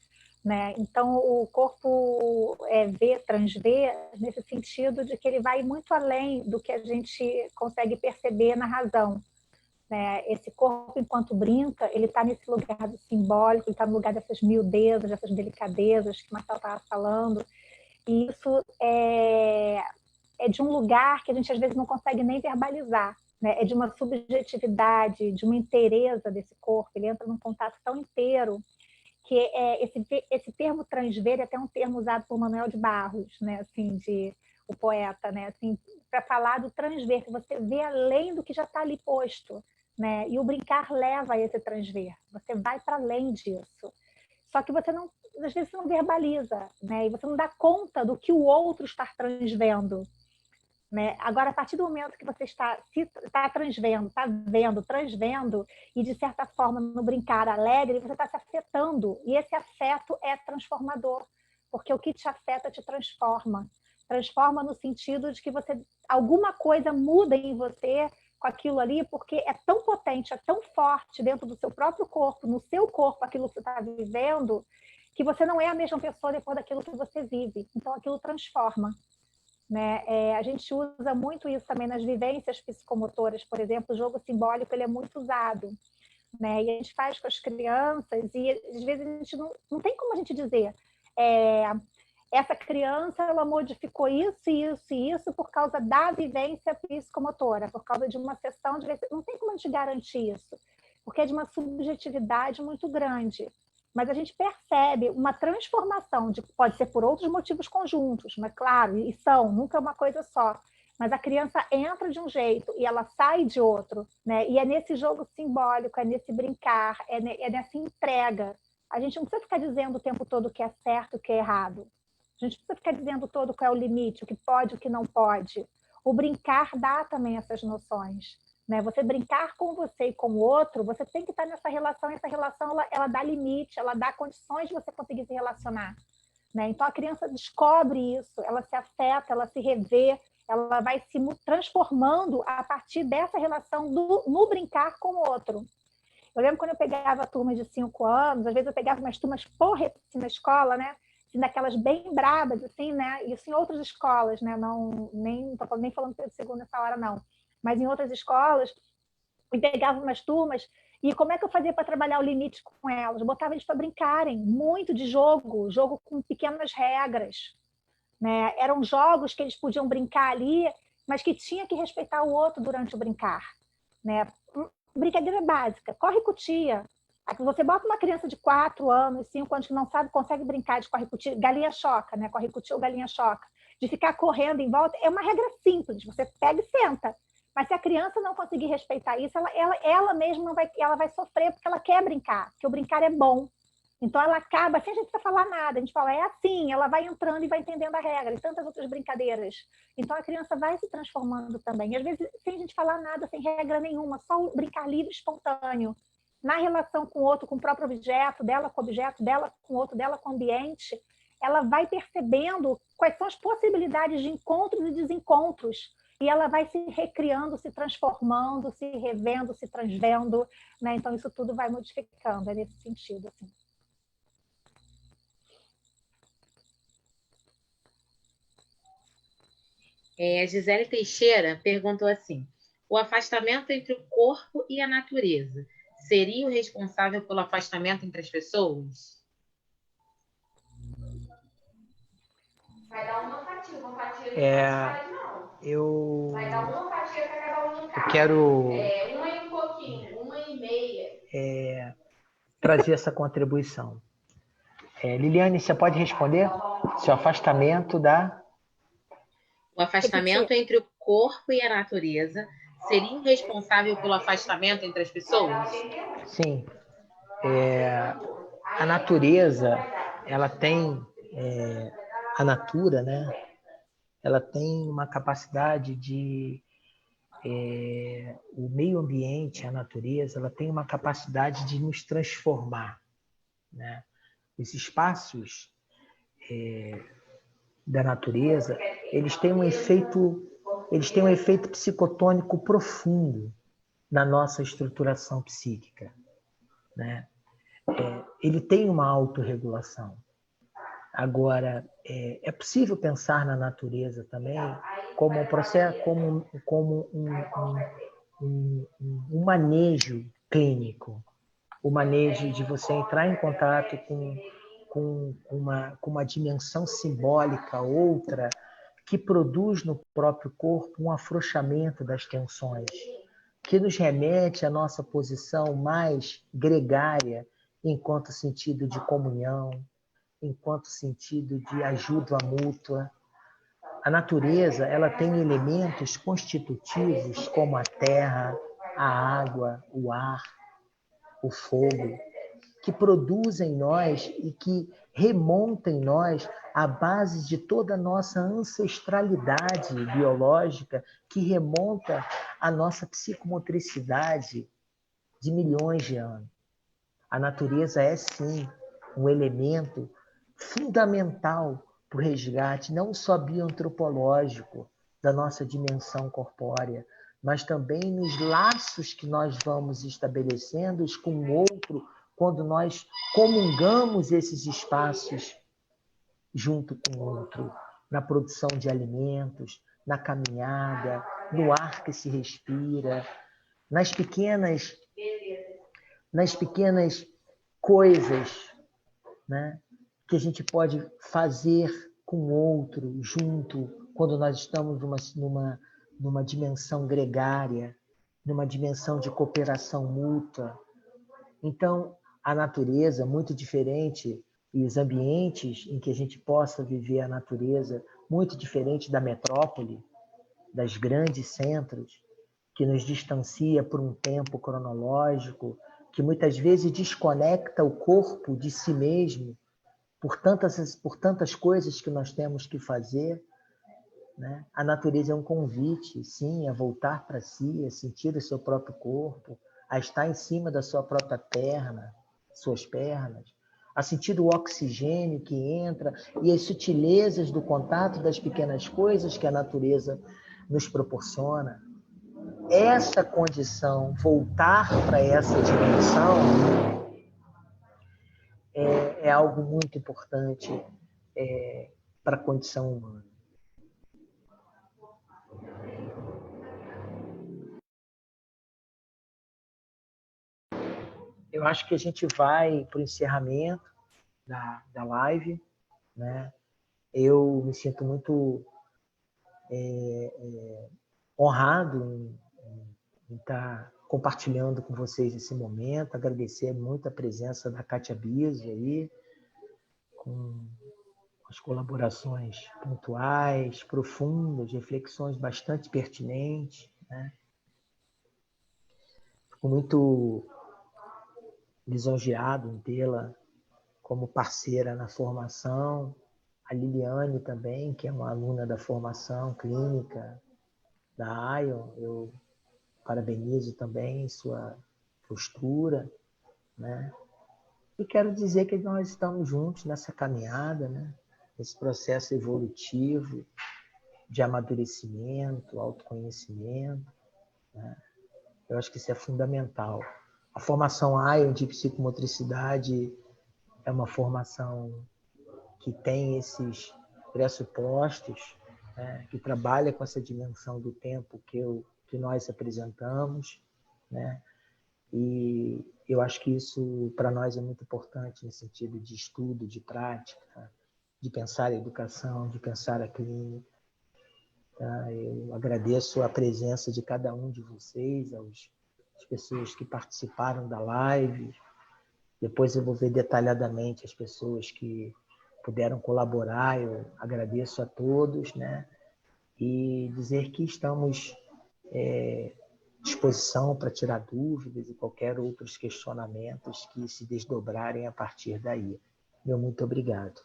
né? Então o corpo vê, transvê, nesse sentido de que ele vai muito além do que a gente consegue perceber na razão, né? Esse corpo, enquanto brinca, ele está nesse lugar do simbólico, ele está no lugar dessas miudezas, dessas delicadezas que o Marcelo estava falando, e isso é de um lugar que a gente às vezes não consegue nem verbalizar, né? É de uma subjetividade, de uma inteireza desse corpo, ele entra num contato tão inteiro que esse termo transver é até um termo usado por Manuel de Barros, né? Assim, o poeta, né? Assim, para falar do transver, que você vê além do que já está ali posto, né? E o brincar leva a esse transver, você vai para além disso. Só que você não, às vezes você não verbaliza, né? E você não dá conta do que o outro está transvendo, né? Agora, a partir do momento que você está transvendo, está vendo, transvendo, e de certa forma no brincar alegre, você está se afetando. E esse afeto é transformador, porque o que te afeta te transforma. Transforma no sentido de que alguma coisa muda em você com aquilo ali, porque é tão potente, é tão forte dentro do seu próprio corpo, no seu corpo, aquilo que você está vivendo, que você não é a mesma pessoa depois daquilo que você vive. Então, aquilo transforma. Né? A gente usa muito isso também nas vivências psicomotoras, por exemplo, o jogo simbólico ele é muito usado, né? E a gente faz com as crianças e às vezes a gente não tem como a gente dizer essa criança ela modificou isso, isso e isso por causa da vivência psicomotora, por causa de uma sessão de... Não tem como a gente garantir isso, porque é de uma subjetividade muito grande. Mas a gente percebe uma transformação, pode ser por outros motivos conjuntos, mas claro, e nunca é uma coisa só. Mas a criança entra de um jeito e ela sai de outro, né? E é nesse jogo simbólico, é nesse brincar, é nessa entrega. A gente não precisa ficar dizendo o tempo todo o que é certo, o que é errado. A gente precisa ficar dizendo todo qual é o limite, o que pode, o que não pode. O brincar dá também essas noções. Né? Você brincar com você e com o outro, você tem que estar nessa relação, e essa relação ela dá limite, ela dá condições de você conseguir se relacionar. Né? Então a criança descobre isso, ela se afeta, ela se revê, ela vai se transformando a partir dessa relação no brincar com o outro. Eu lembro quando eu pegava turmas de 5 anos, às vezes eu pegava umas turmas assim, na escola, né? Assim, daquelas bem brabas, assim, né? Isso em outras escolas, né? Nem estou nem falando Pedro II nessa hora, não. Mas em outras escolas, e pegava umas turmas, e como é que eu fazia para trabalhar o limite com elas? Eu botava eles para brincarem, muito de jogo com pequenas regras. Né? Eram jogos que eles podiam brincar ali, mas que tinha que respeitar o outro durante o brincar. Né? Brincadeira básica, corre com tia. Você bota uma criança de 4 anos, 5 anos, que não sabe, consegue brincar de corre com tia, galinha choca, né? Corre com tia ou galinha choca. De ficar correndo em volta, é uma regra simples, você pega e senta. Mas se a criança não conseguir respeitar isso, ela mesma ela vai sofrer, porque ela quer brincar, porque o brincar é bom. Então ela acaba, sem a gente precisar falar nada, a gente fala, é assim, ela vai entrando e vai entendendo a regra, e tantas outras brincadeiras. Então a criança vai se transformando também. E às vezes, sem a gente falar nada, sem regra nenhuma, só o brincar livre, espontâneo. Na relação com o outro, com o próprio objeto, dela com o objeto, dela com o outro, dela com o ambiente, ela vai percebendo quais são as possibilidades de encontros e desencontros. E ela vai se recriando, se transformando, se revendo, se transvendo. Né? Então isso tudo vai modificando, é nesse sentido. Assim. A Gisele Teixeira perguntou assim: o afastamento entre o corpo e a natureza seria o responsável pelo afastamento entre as pessoas? Vai dar uma fatia não eu vai dar uma fatia para cada um no carro. Eu quero uma e um pouquinho, 1,5. Trazer essa contribuição. Liliane, você pode responder? Se o afastamento O afastamento entre o corpo e a natureza seria responsável pelo afastamento entre as pessoas? Sim. A natureza, ela tem, a natura, né? Ela tem uma capacidade de, o meio ambiente, a natureza, ela tem uma capacidade de nos transformar, né? Os espaços da natureza, eles têm um efeito psicotônico profundo na nossa estruturação psíquica, né? Ele tem uma autorregulação. Agora, é possível pensar na natureza também como um processo, como um manejo clínico, o manejo de você entrar em contato com uma dimensão simbólica outra que produz no próprio corpo um afrouxamento das tensões, que nos remete à nossa posição mais gregária enquanto sentido de comunhão, enquanto sentido de ajuda mútua. A natureza, ela tem elementos constitutivos como a terra, a água, o ar, o fogo, que produzem em nós e que remontam em nós a base de toda a nossa ancestralidade biológica, que remonta à nossa psicomotricidade de milhões de anos. A natureza é, sim, um elemento fundamental para o resgate, não só bioantropológico da nossa dimensão corpórea, mas também nos laços que nós vamos estabelecendo com o outro quando nós comungamos esses espaços junto com o outro, na produção de alimentos, na caminhada, no ar que se respira, nas pequenas coisas, né, que a gente pode fazer com o outro, junto, quando nós estamos numa dimensão gregária, numa dimensão de cooperação mútua. Então, a natureza, muito diferente, e os ambientes em que a gente possa viver a natureza, muito diferente da metrópole, das grandes centros, que nos distancia por um tempo cronológico, que muitas vezes desconecta o corpo de si mesmo por tantas coisas que nós temos que fazer, né? A natureza é um convite, sim, a voltar para si, a sentir o seu próprio corpo, a estar em cima da sua própria perna, suas pernas, a sentir o oxigênio que entra e as sutilezas do contato das pequenas coisas que a natureza nos proporciona. Essa condição, voltar para essa dimensão, é algo muito importante para a condição humana. Eu acho que a gente vai para o encerramento da live, né? Eu me sinto muito honrado em estar compartilhando com vocês esse momento, agradecer muito a presença da Kátia Biso aí, com as colaborações pontuais, profundas, reflexões bastante pertinentes, né? Fico muito lisonjeado em tê-la como parceira na formação, a Liliane também, que é uma aluna da formação clínica da ION, eu parabenizo também sua postura, né? E quero dizer que nós estamos juntos nessa caminhada, né? Esse processo evolutivo de amadurecimento, autoconhecimento, né? Eu acho que isso é fundamental. A formação ION de psicomotricidade é uma formação que tem esses pressupostos, né, que trabalha com essa dimensão do tempo que nós apresentamos, né? E eu acho que isso para nós é muito importante no sentido de estudo, de prática, de pensar a educação, de pensar a clínica. Tá? Eu agradeço a presença de cada um de vocês, as pessoas que participaram da live. Depois eu vou ver detalhadamente as pessoas que puderam colaborar. Eu agradeço a todos, né? E dizer que estamos disposição para tirar dúvidas e qualquer outros questionamentos que se desdobrarem a partir daí. Meu muito obrigado.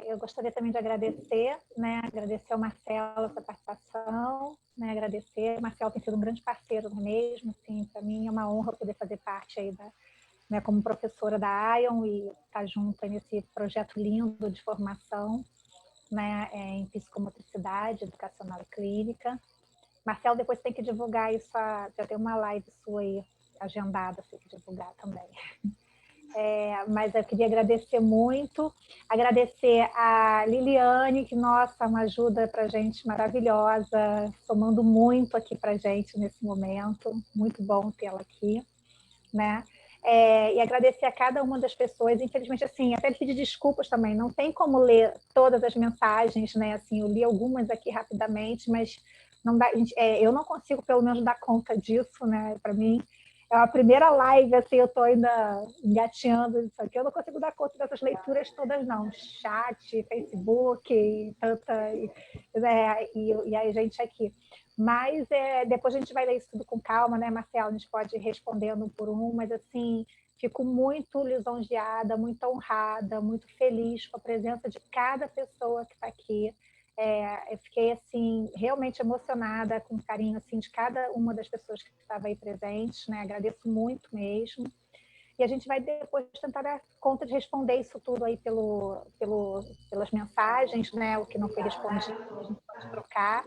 Eu gostaria também de agradecer, né? Agradecer ao Marcelo essa participação, né? Agradecer, o Marcelo tem sido um grande parceiro mesmo, assim, para mim é uma honra poder fazer parte aí né, como professora da ION e estar junto nesse projeto lindo de formação, né, em psicomotricidade educacional e clínica. Marcelo, depois tem que divulgar isso, já tem uma live sua aí agendada, tem que divulgar também. Mas eu queria agradecer muito, agradecer a Liliane, que, nossa, uma ajuda para a gente maravilhosa, somando muito aqui para a gente nesse momento, muito bom tê-la aqui, né? E agradecer a cada uma das pessoas, infelizmente, assim, até pedir desculpas também, não tem como ler todas as mensagens, né? Assim, eu li algumas aqui rapidamente, mas não dá, eu não consigo, pelo menos, dar conta disso, né? Para mim, é a primeira live, assim, eu estou ainda engateando isso aqui, eu não consigo dar conta dessas leituras todas, não. Chat, Facebook, e a gente aqui. Mas depois a gente vai ler isso tudo com calma, né, Marcelo? A gente pode ir respondendo um por um, mas assim, fico muito lisonjeada, muito honrada, muito feliz com a presença de cada pessoa que está aqui. Eu fiquei assim realmente emocionada com o carinho assim de cada uma das pessoas que estava aí presentes, né? Agradeço muito mesmo. E a gente vai depois tentar dar conta de responder isso tudo aí pelas mensagens, né? O que não foi respondido, a gente pode trocar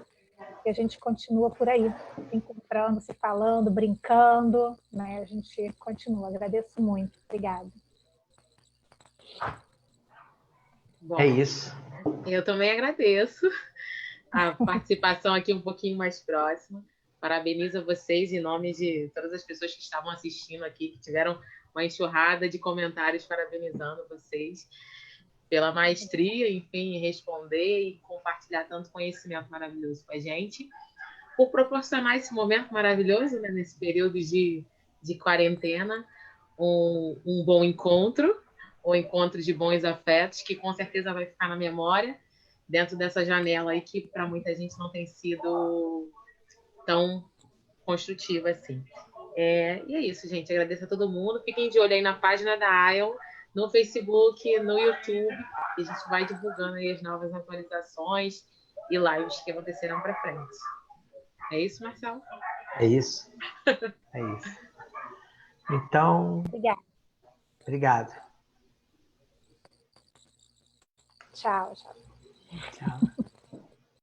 e a gente continua por aí, se encontrando, se falando, brincando, né? A gente continua. Agradeço muito. Obrigada. Bom, É isso. Eu também agradeço a participação aqui um pouquinho mais próxima. Parabenizo a vocês em nome de todas as pessoas que estavam assistindo aqui, que tiveram uma enxurrada de comentários parabenizando vocês pela maestria, enfim, em responder e compartilhar tanto conhecimento maravilhoso com a gente, por proporcionar esse momento maravilhoso, né, nesse período de quarentena, um bom encontro, um encontro de bons afetos, que com certeza vai ficar na memória, dentro dessa janela aí que para muita gente não tem sido tão construtiva assim. E é isso, gente. Agradeço a todo mundo. Fiquem de olho aí na página da ION, no Facebook, no YouTube. E a gente vai divulgando aí as novas atualizações e lives que acontecerão para frente. É isso, Marcelo? É isso. É isso. Então, obrigado. Tchau, tchau. Tchau.